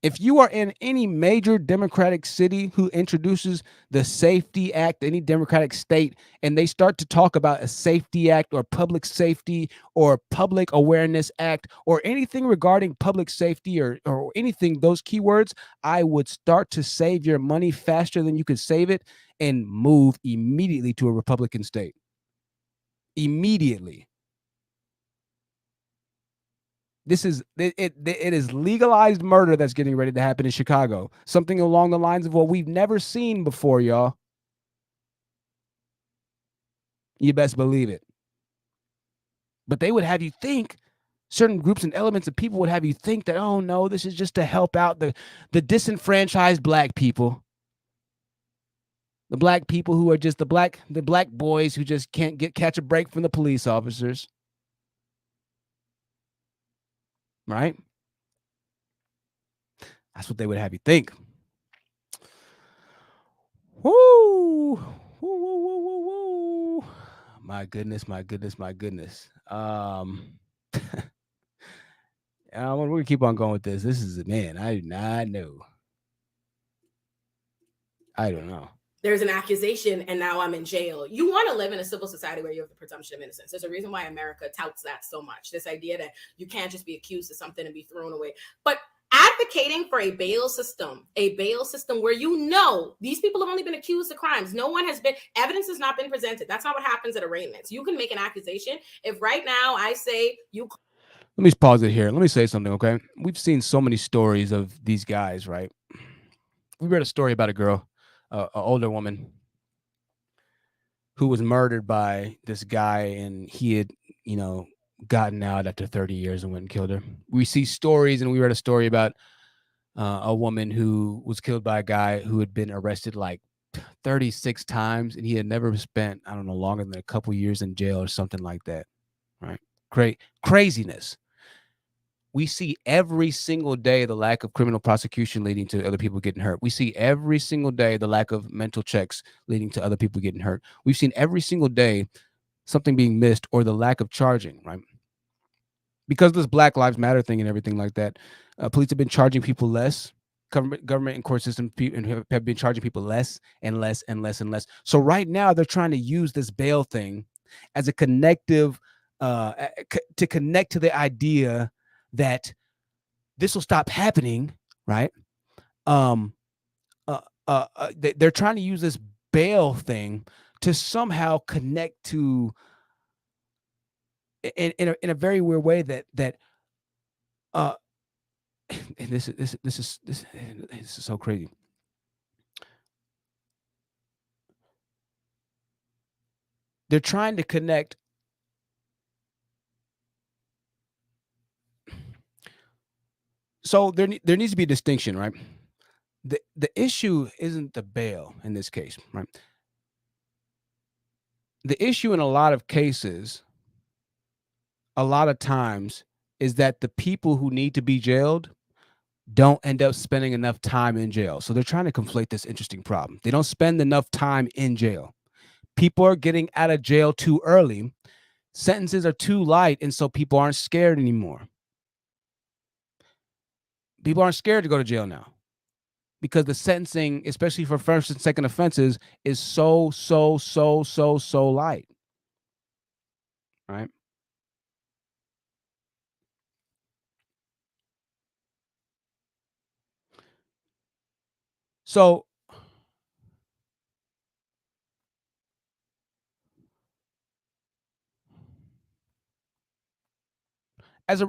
If you are in any major Democratic city who introduces the Safety Act, any Democratic state, and they start to talk about a Safety Act or Public Safety or Public Awareness Act or anything regarding public safety or anything, those keywords, I would start to save your money faster than you could save it and move immediately to a Republican state. Immediately. This is it is legalized murder that's getting ready to happen in Chicago. Something along the lines of what we've never seen before, y'all. You best believe it. But they would have you think, certain groups and elements of people would have you think that, oh no, this is just to help out the disenfranchised black people. The black people who are just the black boys who just can't catch a break from the police officers. Right? That's what they would have you think. Woo! Woo, woo, woo, woo, woo. My goodness, my goodness, my goodness. We're gonna keep on going with this. This is, man, I do not know. I don't know. There's an accusation and now I'm in jail. You want to live in a civil society where you have the presumption of innocence. There's a reason why America touts that so much. This idea that you can't just be accused of something and be thrown away. But advocating for a bail system where you know these people have only been accused of crimes. No one has been, evidence has not been presented. That's not what happens at arraignments. You can make an accusation. If right now I say you... Let me pause it here. Let me say something, okay? We've seen so many stories of these guys, right? We read a story about a girl, an older woman who was murdered by this guy, and he had, gotten out after 30 years and went and killed her. We see stories, and we read a story about a woman who was killed by a guy who had been arrested like 36 times, and he had never spent, I don't know, longer than a couple years in jail or something like that, right? Craziness. We see every single day the lack of criminal prosecution leading to other people getting hurt. We see every single day the lack of mental checks leading to other people getting hurt. We've seen every single day something being missed or the lack of charging, right? Because of this Black Lives Matter thing and everything like that, police have been charging people less. Government and court system have been charging people less and less and less and less. So right now they're trying to use this bail thing as a connective to connect to the idea that this will stop happening, right? They're trying to use this bail thing to somehow connect to in a very weird way that and this is so crazy. They're trying to connect. So there needs to be a distinction, right? The issue isn't the bail in this case, right? The issue in a lot of cases, a lot of times, is that the people who need to be jailed don't end up spending enough time in jail. So they're trying to conflate this interesting problem. They don't spend enough time in jail. People are getting out of jail too early. Sentences are too light, and so people aren't scared anymore. People aren't scared to go to jail now because the sentencing, especially for first and second offenses, is so light, right? So as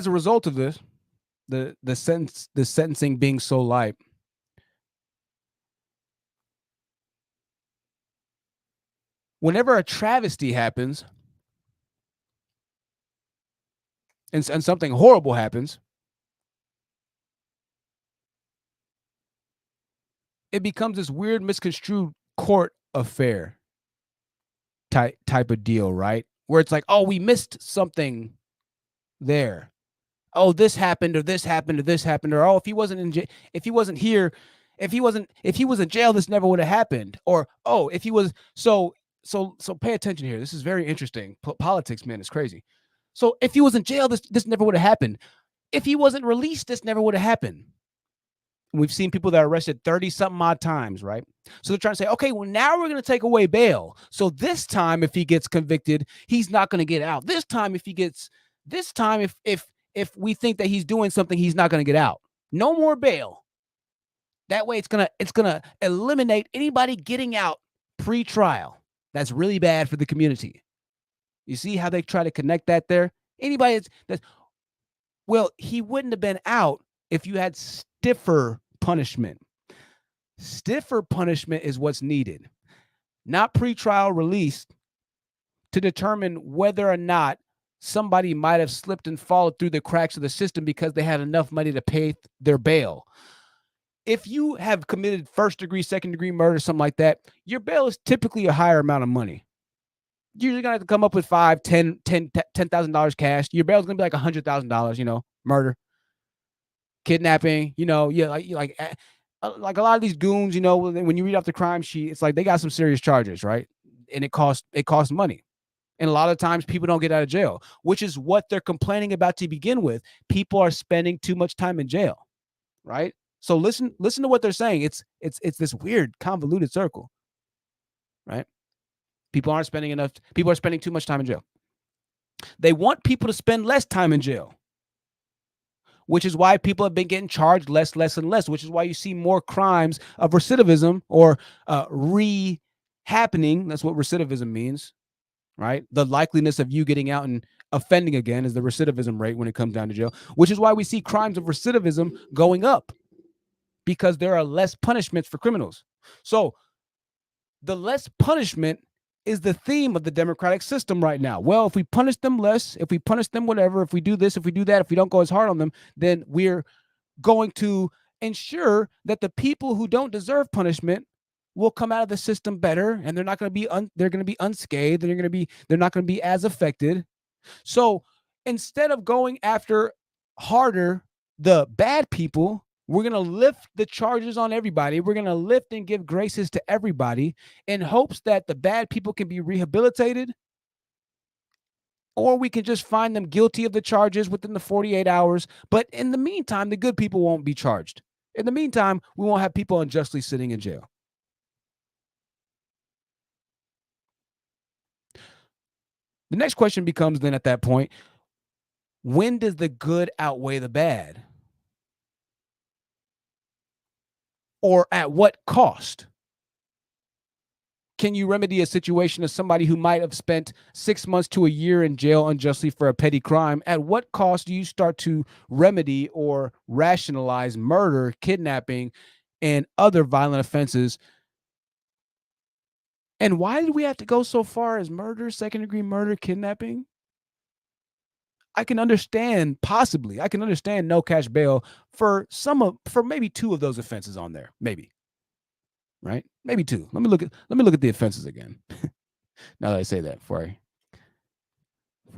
a result of this, the sentencing being so light, whenever a travesty happens and something horrible happens, it becomes this weird misconstrued court affair type of deal, right? Where it's like, oh, we missed something there. Oh, this happened, or this happened, or this happened, or oh, if he wasn't in if he wasn't here, if he was in jail, this never would have happened. Or oh, if he was so pay attention here. This is very interesting. Politics, man, is crazy. So if he was in jail, this never would have happened. If he wasn't released, this never would have happened. We've seen people that are arrested 30-something odd times, right? So they're trying to say, okay, well, now we're going to take away bail. So this time, if he gets convicted, he's not going to get out. This time, if we think that he's doing something, he's not going to get out. No more bail. That way, it's gonna eliminate anybody getting out pre-trial. That's really bad for the community. You see how they try to connect that there? Anybody that's well, he wouldn't have been out if you had stiffer punishment. Stiffer punishment is what's needed, not pre-trial release to determine whether or not somebody might have slipped and fallen through the cracks of the system because they had enough money to pay their bail. If you have committed first degree, second degree murder, something like that, your bail is typically a higher amount of money. You're usually gonna have to come up with $10,000 cash. Your bail is gonna be like $100,000. Murder, kidnapping. Like a lot of these goons. When you read off the crime sheet, it's like they got some serious charges, right? And it costs money. And a lot of times people don't get out of jail, which is what they're complaining about to begin with. People are spending too much time in jail, right? So listen to what they're saying. It's this weird convoluted circle, right? People are spending too much time in jail. They want people to spend less time in jail, which is why people have been getting charged less and less, which is why you see more crimes of recidivism or re-happening. That's what recidivism means, right? The likeliness of you getting out and offending again is the recidivism rate when it comes down to jail, which is why we see crimes of recidivism going up because there are less punishments for criminals. So the less punishment is the theme of the democratic system right now. Well, if we punish them less, if we punish them whatever, if we do this, if we do that, if we don't go as hard on them, then we're going to ensure that the people who don't deserve punishment will come out of the system better, and they're not going to be they're going to be unscathed, they're not going to be as affected. So instead of going after harder the bad people. We're going to lift the charges on everybody. We're going to lift and give graces to everybody in hopes that the bad people can be rehabilitated, or we can just find them guilty of the charges within the 48 hours. But in the meantime, the good people won't be charged. In the meantime, we won't have people unjustly sitting in jail. The next question becomes then at that point, when does the good outweigh the bad? Or at what cost? Can you remedy a situation of somebody who might have spent 6 months to a year in jail unjustly for a petty crime? At what cost do you start to remedy or rationalize murder, kidnapping, and other violent offenses? And why did we have to go so far as murder, second-degree murder, kidnapping? I can understand no cash bail for maybe 2 of those offenses on there, maybe. Right? Maybe 2. Let me look at the offenses again. Now that I say that, before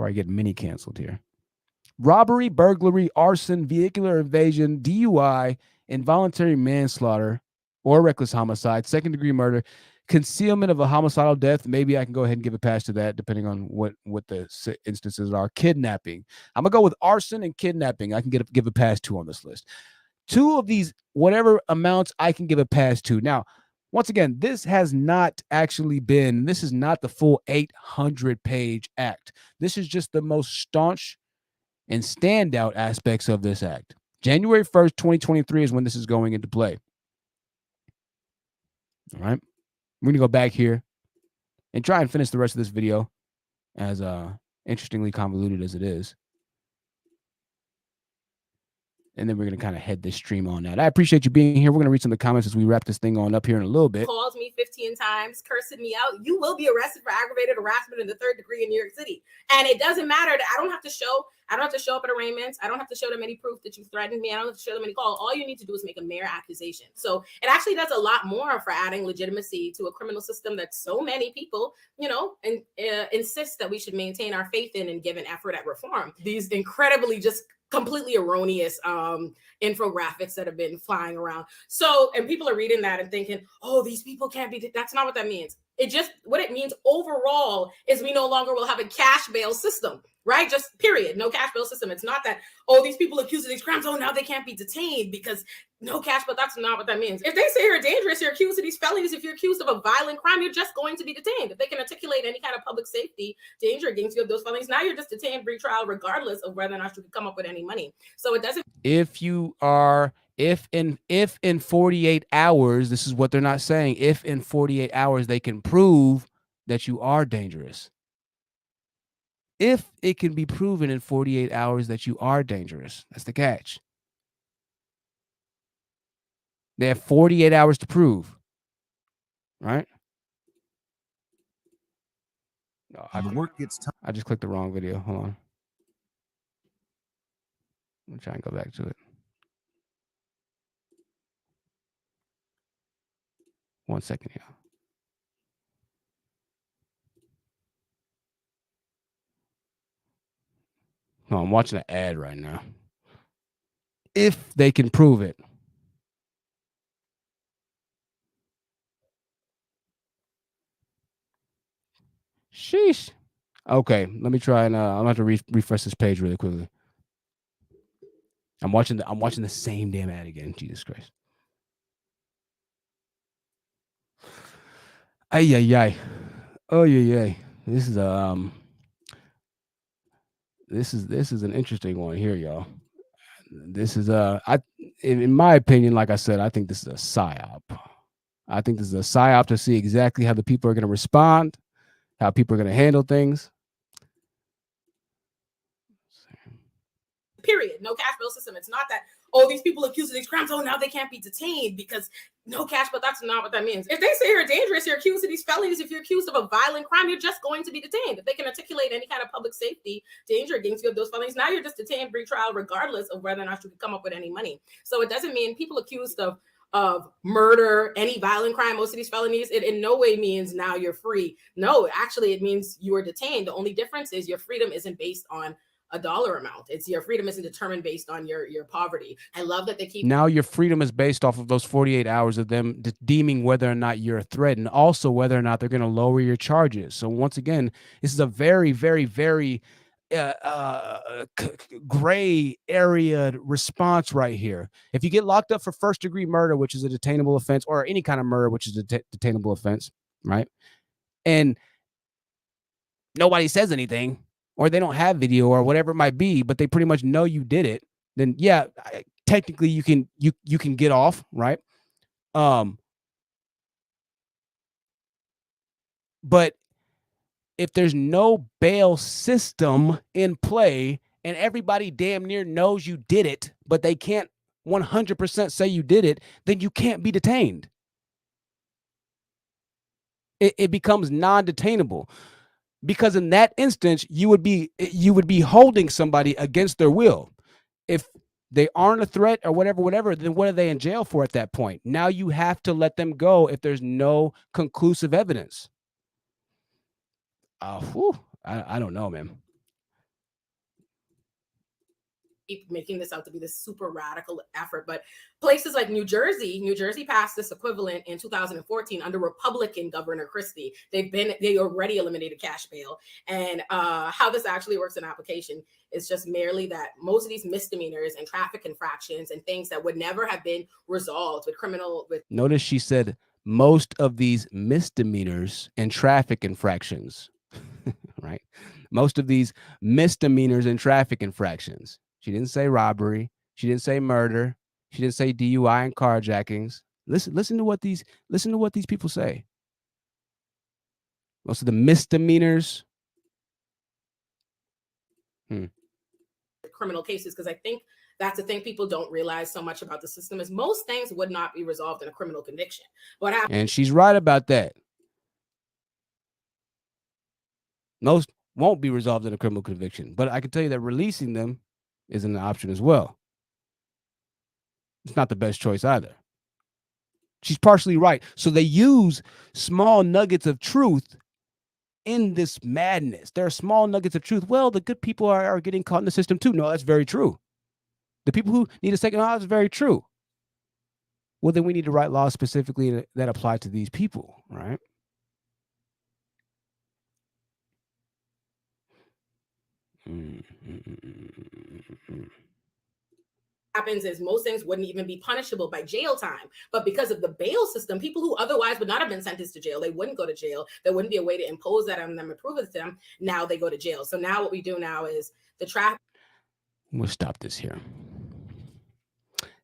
I get mini canceled here. Robbery, burglary, arson, vehicular evasion, DUI, involuntary manslaughter or reckless homicide, second-degree murder, concealment of a homicidal death. Maybe I can go ahead and give a pass to that, depending on what the instances are. Kidnapping. I'm gonna go with arson and kidnapping. I can give a pass to on this list. 2 of these, whatever amounts, I can give a pass to. Now, once again, this is not the full 800-page act. This is just the most staunch and standout aspects of this act. January 1st, 2023 is when this is going into play. All right. We're going to go back here and try and finish the rest of this video, as interestingly convoluted as it is. And then we're going to kind of head this stream on out. I appreciate you being here. We're going to read some of the comments as we wrap this thing on up here in a little bit. Calls me 15 times, cursing me out. You will be arrested for aggravated harassment in the 3rd degree in New York City. And it doesn't matter that I don't have to show up at arraignments. I don't have to show them any proof that you threatened me. I don't have to show them any call. All you need to do is make a mere accusation. So it actually does a lot more for adding legitimacy to a criminal system that so many people, insist that we should maintain our faith in and give an effort at reform. These incredibly just completely erroneous infographics that have been flying around. So, and people are reading that and thinking, oh, these people can't be, that's not what that means. What it means overall is we no longer will have a cash bail system, right? Just period. No cash bail system. It's not that, oh, these people accused of these crimes, oh, now they can't be detained because no cash, but that's not what that means. If they say you're dangerous, you're accused of these felonies, if you're accused of a violent crime, you're just going to be detained. If they can articulate any kind of public safety danger against you of those felonies, now you're just detained pre-trial regardless of whether or not you can come up with any money. So it doesn't. If in 48 hours, this is what they're not saying. If in 48 hours they can prove that you are dangerous. If it can be proven in 48 hours that you are dangerous, that's the catch. They have 48 hours to prove, right? No, I just clicked the wrong video. Hold on. Let me try and go back to it. One second here. No, I'm watching an ad right now. If they can prove it. Sheesh. Okay, let me try and I'm gonna have to refresh this page really quickly. I'm watching the same damn ad again. Jesus Christ. Ay. Oh yeah. This is this is an interesting one here, y'all. This is in my opinion, like I said, I think this is a psyop. I think this is a psyop to see exactly how the people are going to respond, how people are going to handle things. Period. No cash bail system. It's not that, oh, these people accused of these crimes, oh, now they can't be detained because no cash, but that's not what that means. If they say you're dangerous, you're accused of these felonies, if you're accused of a violent crime, you're just going to be detained. If they can articulate any kind of public safety danger against you of those felonies, now you're just detained pre-trial regardless of whether or not you can come up with any money. So it doesn't mean people accused of murder, any violent crime, most of these felonies, it in no way means now you're free. No, actually, it means you are detained. The only difference is your freedom isn't based on a dollar amount. It's your freedom isn't determined based on your poverty. I love that they keep now your freedom is based off of those 48 hours of them deeming whether or not you're a threat, and also whether or not they're going to lower your charges. So once again, this is a very, very, very gray area response right here. If you get locked up for first-degree murder, which is a detainable offense, or any kind of murder, which is a detainable offense, right? And nobody says anything, or they don't have video or whatever it might be, but they pretty much know you did it, then yeah, technically you can get off, right? But if there's no bail system in play and everybody damn near knows you did it, but they can't 100% say you did it, then you can't be detained. It becomes non-detainable. Because in that instance, you would be holding somebody against their will. If they aren't a threat or whatever, then what are they in jail for at that point? Now you have to let them go if there's no conclusive evidence. I don't know, man. Keep making this out to be this super radical effort, but places like New Jersey passed this equivalent in 2014 under Republican Governor Christie. They already eliminated cash bail, and how this actually works in application is just merely that most of these misdemeanors and traffic infractions and things that would never have been resolved with Notice she said most of these misdemeanors and traffic infractions, right? Most of these misdemeanors and traffic infractions. She didn't say robbery. She didn't say murder. She didn't say DUI and carjackings. Listen to what these people say. Most of the misdemeanors. Criminal cases, because I think that's the thing people don't realize so much about the system is most things would not be resolved in a criminal conviction. What happened? And she's right about that. Most won't be resolved in a criminal conviction, but I can tell you that releasing them isn't an option as well. It's not the best choice either. She's partially right. So they use small nuggets of truth in this madness. There are small nuggets of truth. Well, the good people are getting caught in the system too. No, that's very true. The people who need a second law is very true. Well, then we need to write laws specifically that apply to these people, right? Happens is most things wouldn't even be punishable by jail time, but because of the bail system, people who otherwise would not have been sentenced to jail, they wouldn't go to jail. There wouldn't be a way to impose that on them and prove it to them. Now they go to jail. So now what we do now is We'll stop this here.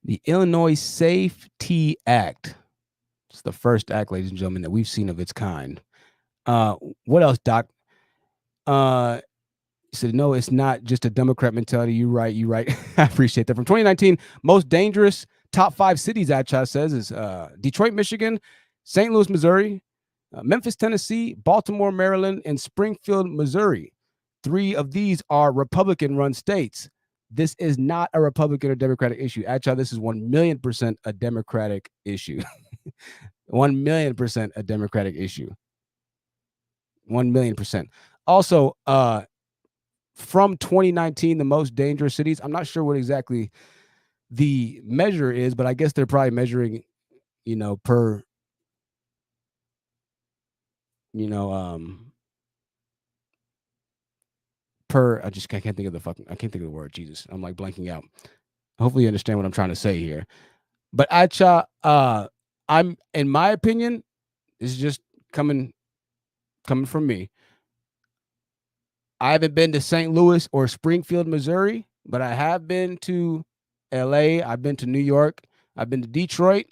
The Illinois Safety Act. It's the first act, ladies and gentlemen, that we've seen of its kind. What else, Doc? Said, no, it's not just a Democrat mentality. You're right. I appreciate that. From 2019, most dangerous top 5 cities, Adcha says, is Detroit, Michigan, St. Louis, Missouri, Memphis, Tennessee, Baltimore, Maryland, and Springfield, Missouri. 3 of these are Republican-run states. This is not a Republican or Democratic issue. Adcha, this is 1,000,000% a Democratic issue. 1,000,000% a Democratic issue. 1,000,000%. Also, from 2019, the most dangerous cities. I'm not sure what exactly the measure is, but I guess they're probably measuring, per, I can't think of the word. Jesus, I'm like blanking out. Hopefully you understand what I'm trying to say here. But Acha, I'm, in my opinion, this is just coming from me. I haven't been to St. Louis or Springfield, Missouri, but I have been to LA. I've been to New York. I've been to Detroit.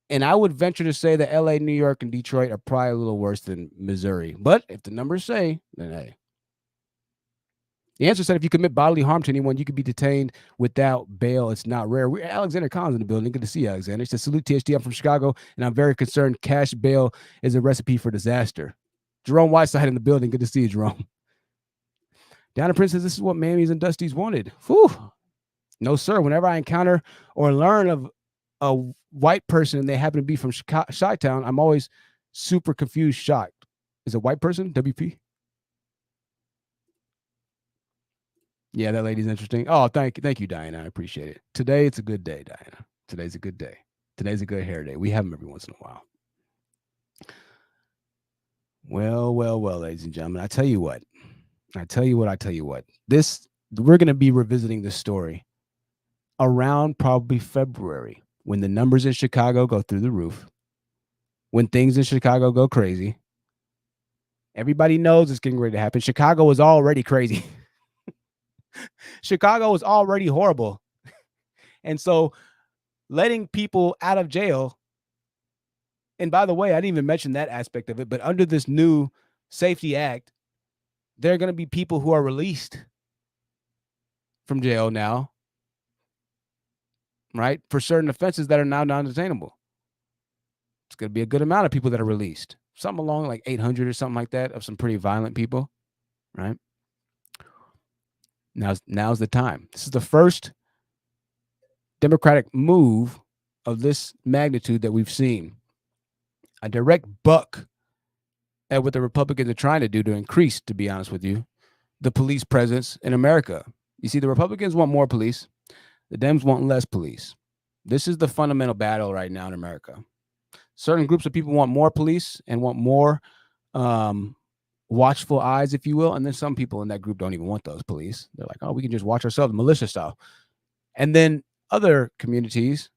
And I would venture to say that LA, New York, and Detroit are probably a little worse than Missouri. But if the numbers say, then hey. The answer said if you commit bodily harm to anyone, you could be detained without bail. It's not rare. We're Alexander Collins in the building. Good to see you, Alexander. He says, salute THD. I'm from Chicago, and I'm very concerned cash bail is a recipe for disaster. Jerome Whiteside in the building. Good to see you, Jerome. Donna Prince says, this is what Mammies and Dusties wanted. Whew. No, sir. Whenever I encounter or learn of a white person and they happen to be from Chi-Town, I'm always super confused, shocked. Is it a white person? WP? Yeah, that lady's interesting. Oh, thank you, Diana. I appreciate it. Today, it's a good day, Diana. Today's a good day. Today's a good hair day. We have them every once in a while. Well, ladies and gentlemen, I tell you what. This, we're going to be revisiting this story around probably February, when the numbers in Chicago go through the roof, when things in Chicago go crazy. Everybody knows it's getting ready to happen. Chicago was already crazy. Chicago was already horrible. And so letting people out of jail, and by the way, I didn't even mention that aspect of it, but under this new Safety Act, there are going to be people who are released from jail now, right, for certain offenses that are now non-detainable. It's going to be a good amount of people that are released. Something along like 800 or something like that of some pretty violent people, right? Now's the time. This is the first Democratic move of this magnitude that we've seen. A direct buck at what the Republicans are trying to do to increase, to be honest with you, the police presence in America. You see, the Republicans want more police. The Dems want less police. This is the fundamental battle right now in America. Certain groups of people want more police and want more watchful eyes, if you will. And then some people in that group don't even want those police. They're like, oh, we can just watch ourselves, militia style. And then other communities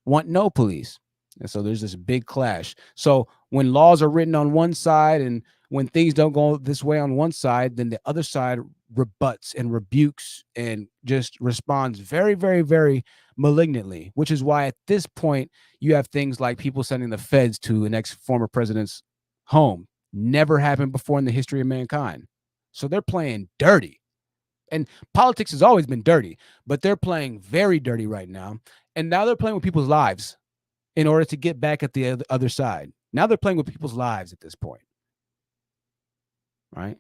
want no police. And so there's this big clash. So when laws are written on one side and when things don't go this way on one side, then the other side rebuts and rebukes and just responds very, very, very malignantly, which is why at this point you have things like people sending the feds to an ex-former president's home. Never happened before in the history of mankind. So they're playing dirty. And politics has always been dirty, but they're playing very dirty right now. And now they're playing with people's lives in order to get back at the other side. Now they're playing with people's lives at this point. Right?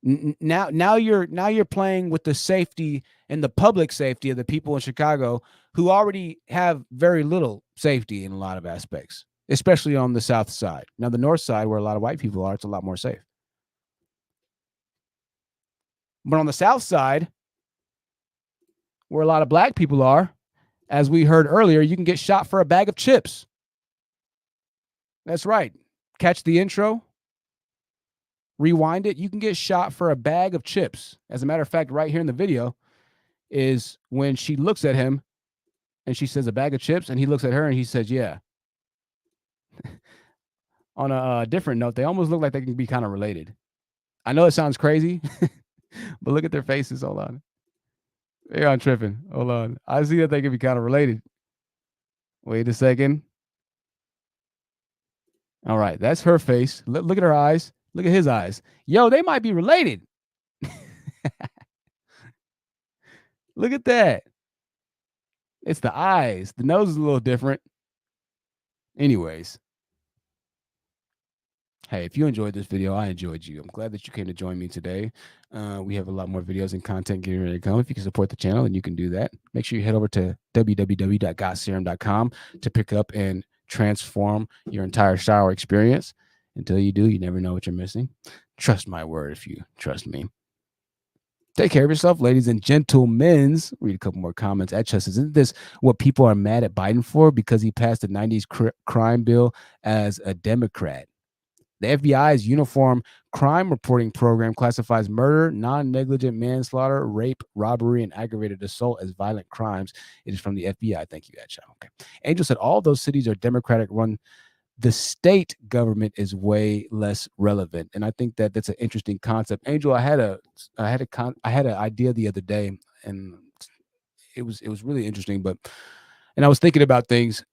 Now you're playing with the safety and the public safety of the people in Chicago who already have very little safety in a lot of aspects, especially on the south side. Now, the north side, where a lot of white people are, it's a lot more safe. But on the south side, where a lot of black people are, as we heard earlier, you can get shot for a bag of chips. That's right. Catch the intro. Rewind it. You can get shot for a bag of chips. As a matter of fact, right here in the video is when she looks at him and she says a bag of chips, and he looks at her and he says, yeah. On a different note, they almost look like they can be kind of related. I know it sounds crazy, but look at their faces. Hold on. Hey, I'm tripping. Hold on. I see that they can be kind of related. Wait a second. All right. That's her face. Look at her eyes. Look at his eyes. Yo, they might be related. Look at that. It's the eyes. The nose is a little different. Anyways. Hey, if you enjoyed this video, I enjoyed you. I'm glad that you came to join me today. We have a lot more videos and content getting ready to come. If you can support the channel, then you can do that. Make sure you head over to www.gotserum.com to pick up and transform your entire shower experience. Until you do, you never know what you're missing. Trust my word if you trust me. Take care of yourself, ladies and gentlemen. Read a couple more comments. At Chess, isn't this what people are mad at Biden for? Because he passed the 90s crime bill as a Democrat. The FBI's Uniform Crime Reporting Program classifies murder, non-negligent manslaughter, rape, robbery, and aggravated assault as violent crimes. It is from the FBI. Thank you, Acha. Okay. Angel said all those cities are Democratic run. The state government is way less relevant, and I think that that's an interesting concept. Angel, I had an idea the other day, and it was really interesting. And I was thinking about things,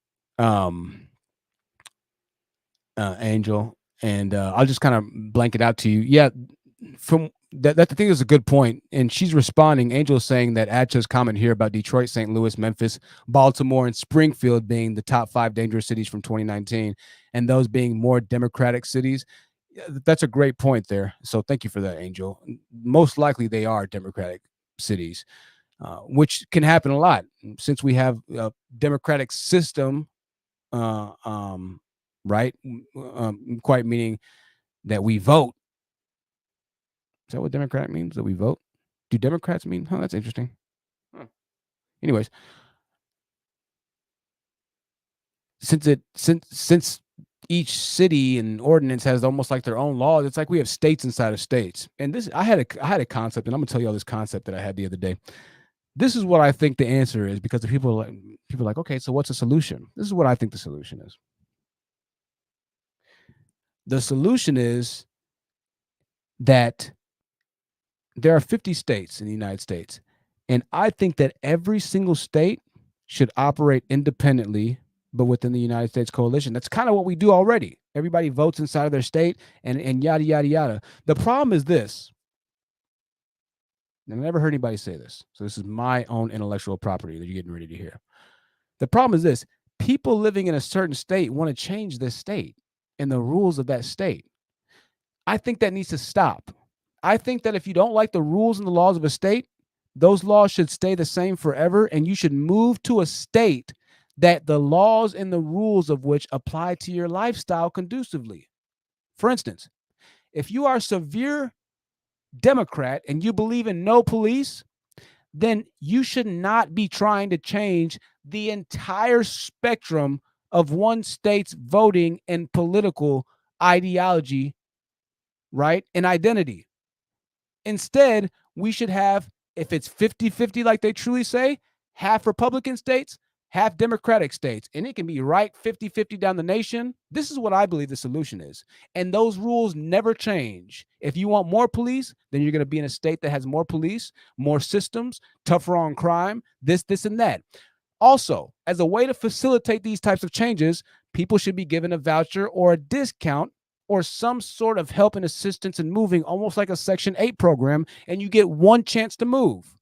Angel, and I'll just kind of blank it out to you. Yeah, from that I think is a good point, and she's responding. Angel is saying that Atcha's comment here about Detroit, St. Louis, Memphis, Baltimore, and Springfield being the top 5 dangerous cities from 2019, and those being more Democratic cities. That's a great point there. So thank you for that, Angel. Most likely they are Democratic cities, which can happen a lot since we have a Democratic system, right? Quite meaning that we vote. Is that what Democratic means? That we vote? Do Democrats mean? Oh, that's interesting. Anyways, since each city and ordinance has almost like their own laws, it's like we have states inside of states. And this, I had a concept, and I'm gonna tell you all this concept that I had the other day. This is what I think the answer is, because the people are like, okay, so what's the solution? This is what I think the solution is. The solution is that there are 50 states in the United States, and I think that every single state should operate independently, but within the United States coalition. That's kind of what we do already. Everybody votes inside of their state, and yada, yada, yada. The problem is this. And I never heard anybody say this, so this is my own intellectual property that you're getting ready to hear. The problem is this. People living in a certain state want to change this state and the rules of that state. I think that needs to stop. I think that if you don't like the rules and the laws of a state, those laws should stay the same forever, and you should move to a state that the laws and the rules of which apply to your lifestyle conducively. For instance, if you are a severe Democrat and you believe in no police, then you should not be trying to change the entire spectrum of one state's voting and political ideology, right, and identity. Instead, we should have, if it's 50-50 like they truly say, half Republican states, half Democratic states, and it can be right 50-50 down the nation. This is what I believe the solution is. And those rules never change. If you want more police, then you're going to be in a state that has more police, more systems, tougher on crime, this, and that. Also, as a way to facilitate these types of changes, people should be given a voucher or a discount or some sort of help and assistance in moving, almost like a Section 8 program, and you get one chance to move.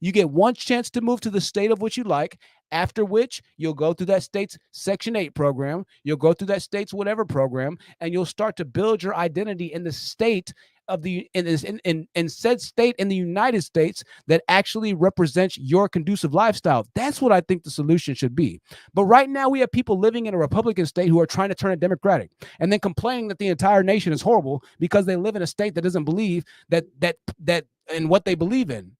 You get one chance to move to the state of which you like, after which you'll go through that state's Section 8 program, you'll go through that state's whatever program, and you'll start to build your identity in the state of the in said state in the United States that actually represents your conducive lifestyle. That's what I think the solution should be. But right now we have people living in a Republican state who are trying to turn it Democratic and then complaining that the entire nation is horrible because they live in a state that doesn't believe that in what they believe in.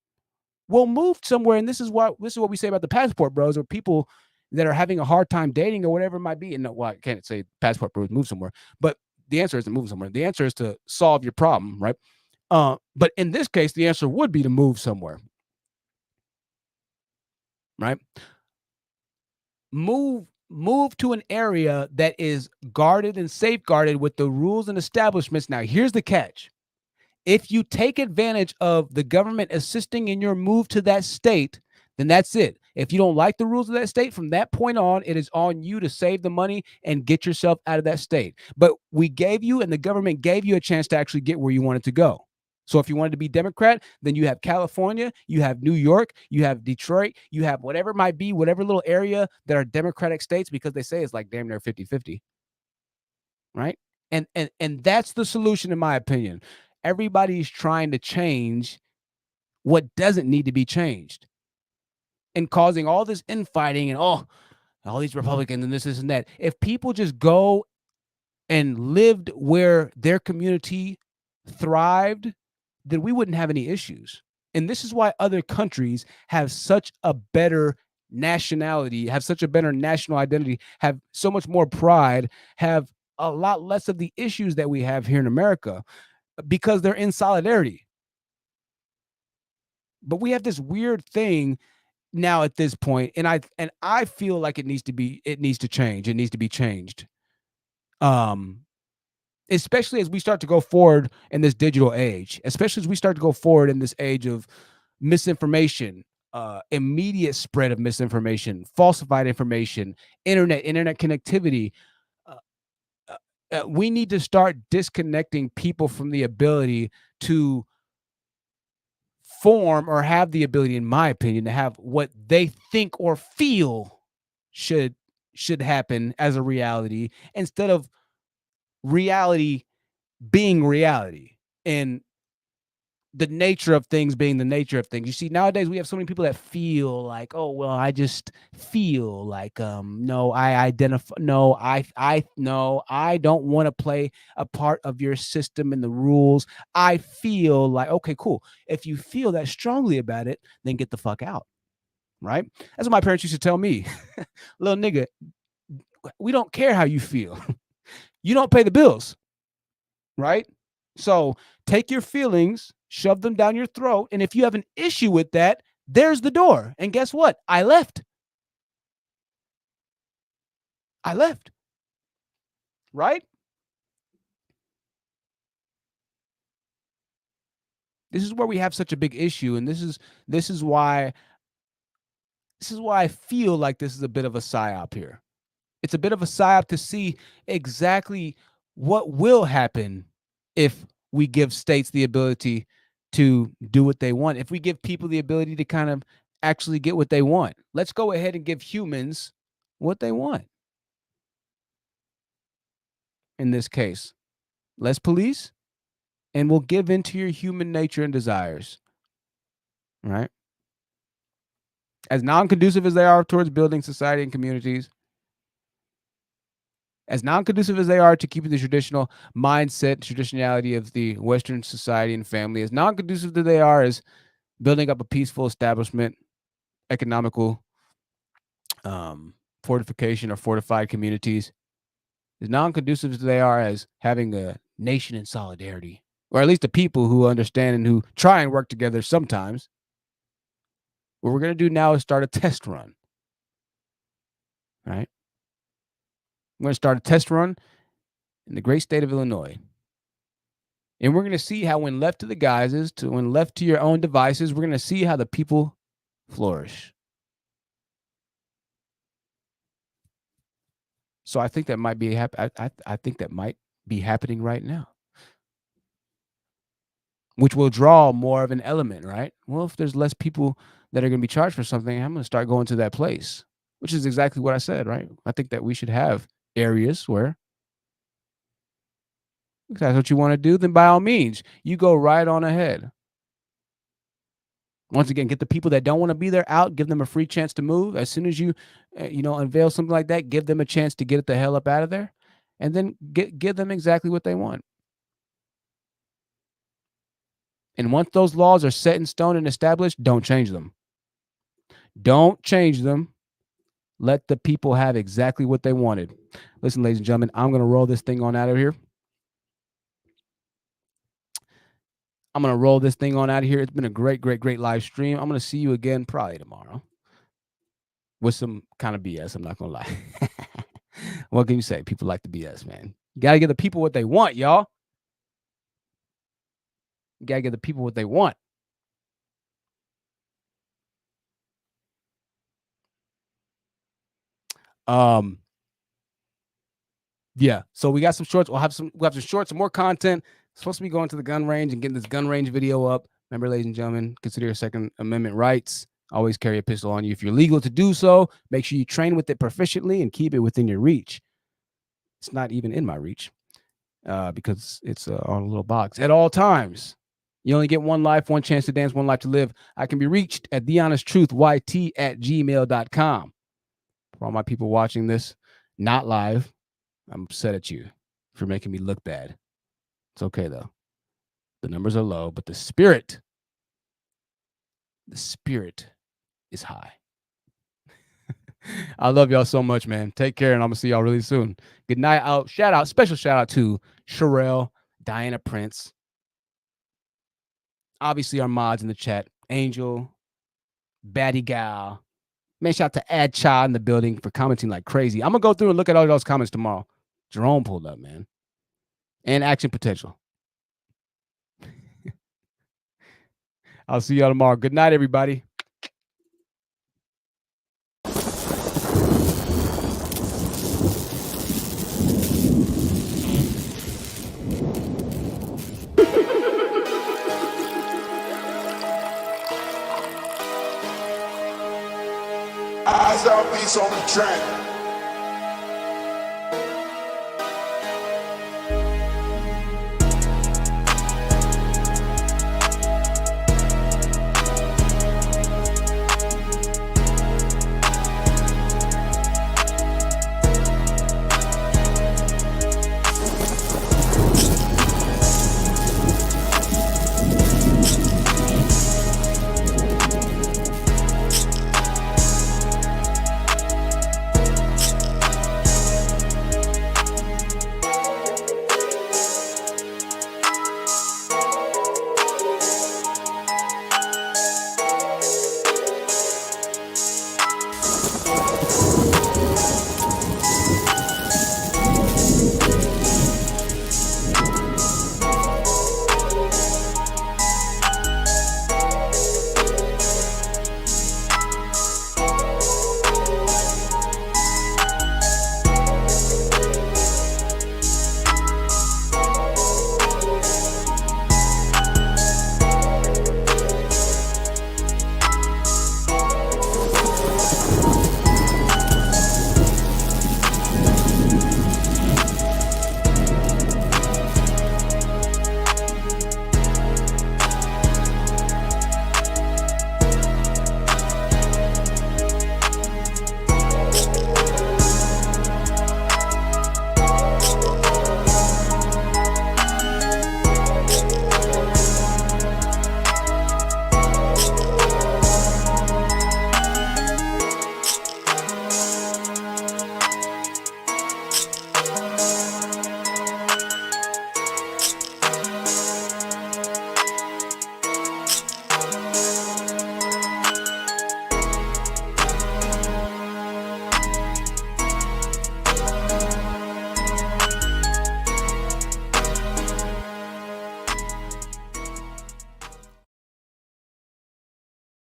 We'll move somewhere, and this is what we say about the passport bros, or people that are having a hard time dating or whatever it might be. And no, well, I can't say passport bros move somewhere, but the answer isn't move somewhere. The answer is to solve your problem, right? But in this case, the answer would be to move somewhere, right? Move to an area that is guarded and safeguarded with the rules and establishments. Now, here's the catch. If you take advantage of the government assisting in your move to that state, then that's it. If you don't like the rules of that state, from that point on, it is on you to save the money and get yourself out of that state. But we gave you, and the government gave you, a chance to actually get where you wanted to go. So if you wanted to be Democrat, then you have California, you have New York, you have Detroit, you have whatever it might be, whatever little area that are Democratic states, because they say it's like damn near 50-50, right? And that's the solution, in my opinion. Everybody's trying to change what doesn't need to be changed and causing all this infighting and all these Republicans and this and that. If people just go and lived where their community thrived, then we wouldn't have any issues. And this is why other countries have such a better nationality, have such a better national identity, have so much more pride, have a lot less of the issues that we have here in America, because they're in solidarity. But we have this weird thing now at this point, and I feel like it needs to change. It needs to be changed. Especially as we start to go forward in this digital age, especially as we start to go forward in this age of misinformation, immediate spread of misinformation, falsified information, internet connectivity. We need to start disconnecting people from the ability to form, or have the ability, in my opinion, to have what they think or feel should happen as a reality, instead of reality being reality. And the nature of things being the nature of things. You see, nowadays we have so many people that feel like, oh, well, I just feel like, no, I identify, no, no, I don't want to play a part of your system and the rules. I feel like, okay, cool. If you feel that strongly about it, then get the fuck out, right? That's what my parents used to tell me. Little nigga, we don't care how you feel. You don't pay the bills, right? So take your feelings, shove them down your throat. And if you have an issue with that, there's the door. And guess what? I left. Right? This is where we have such a big issue. And this is why I feel like this is a bit of a psyop here. It's a bit of a psyop to see exactly what will happen if we give states the ability to do what they want, if we give people the ability to kind of actually get what they want. Let's go ahead and give humans what they want. In this case, less police, and we'll give in to your human nature and desires, right? As non-conducive as they are towards building society and communities, as non-conducive as they are to keeping the traditional mindset, traditionality of the Western society and family, as non-conducive that they are as building up a peaceful establishment, economical fortification or fortified communities, as non-conducive as they are as having a nation in solidarity, or at least the people who understand and who try and work together sometimes, what we're going to do now is start a test run, right? We're going to start a test run in the great state of Illinois. And we're going to see how when left to the guises, when left to your own devices, we're going to see how the people flourish. So I think that might be I think that might be happening right now, which will draw more of an element, right? Well, if there's less people that are going to be charged for something, I'm going to start going to that place, which is exactly what I said, right? I think that we should have areas where if that's what you want to do, then by all means, you go right on ahead. Once again, get the people that don't want to be there out, give them a free chance to move. As soon as you, unveil something like that, give them a chance to get the hell up out of there, and then give them exactly what they want. And once those laws are set in stone and established, don't change them. Don't change them. Let the people have exactly what they wanted. Listen, ladies and gentlemen, I'm going to roll this thing on out of here. I'm going to roll this thing on out of here. It's been a great, great, great live stream. I'm going to see you again probably tomorrow with some kind of BS. I'm not going to lie. What can you say? People like the BS, man. You got to give the people what they want, y'all. You got to give the people what they want. Yeah. So we got some shorts. We'll have some shorts, some more content. Supposed to be going to the gun range and getting this gun range video up. Remember, ladies and gentlemen, consider your Second Amendment rights. Always carry a pistol on you. If you're legal to do so, make sure you train with it proficiently and keep it within your reach. It's not even in my reach because it's on a little box at all times. You only get one life, one chance to dance, one life to live. I can be reached at thehonestTruthYT@gmail.com. For all my people watching this, not live, I'm upset at you for making me look bad. It's okay, though. The numbers are low, but the spirit is high. I love y'all so much, man. Take care, and I'm going to see y'all really soon. Good night. Special shout out to Sherelle, Diana Prince. Obviously, our mods in the chat. Angel, Batty Gal. Man, shout out to Ad Cha in the building for commenting like crazy. I'm going to go through and look at all those comments tomorrow. Jerome pulled up, man. And Action Potential. I'll see y'all tomorrow. Good night, everybody. Eyes on me on the track.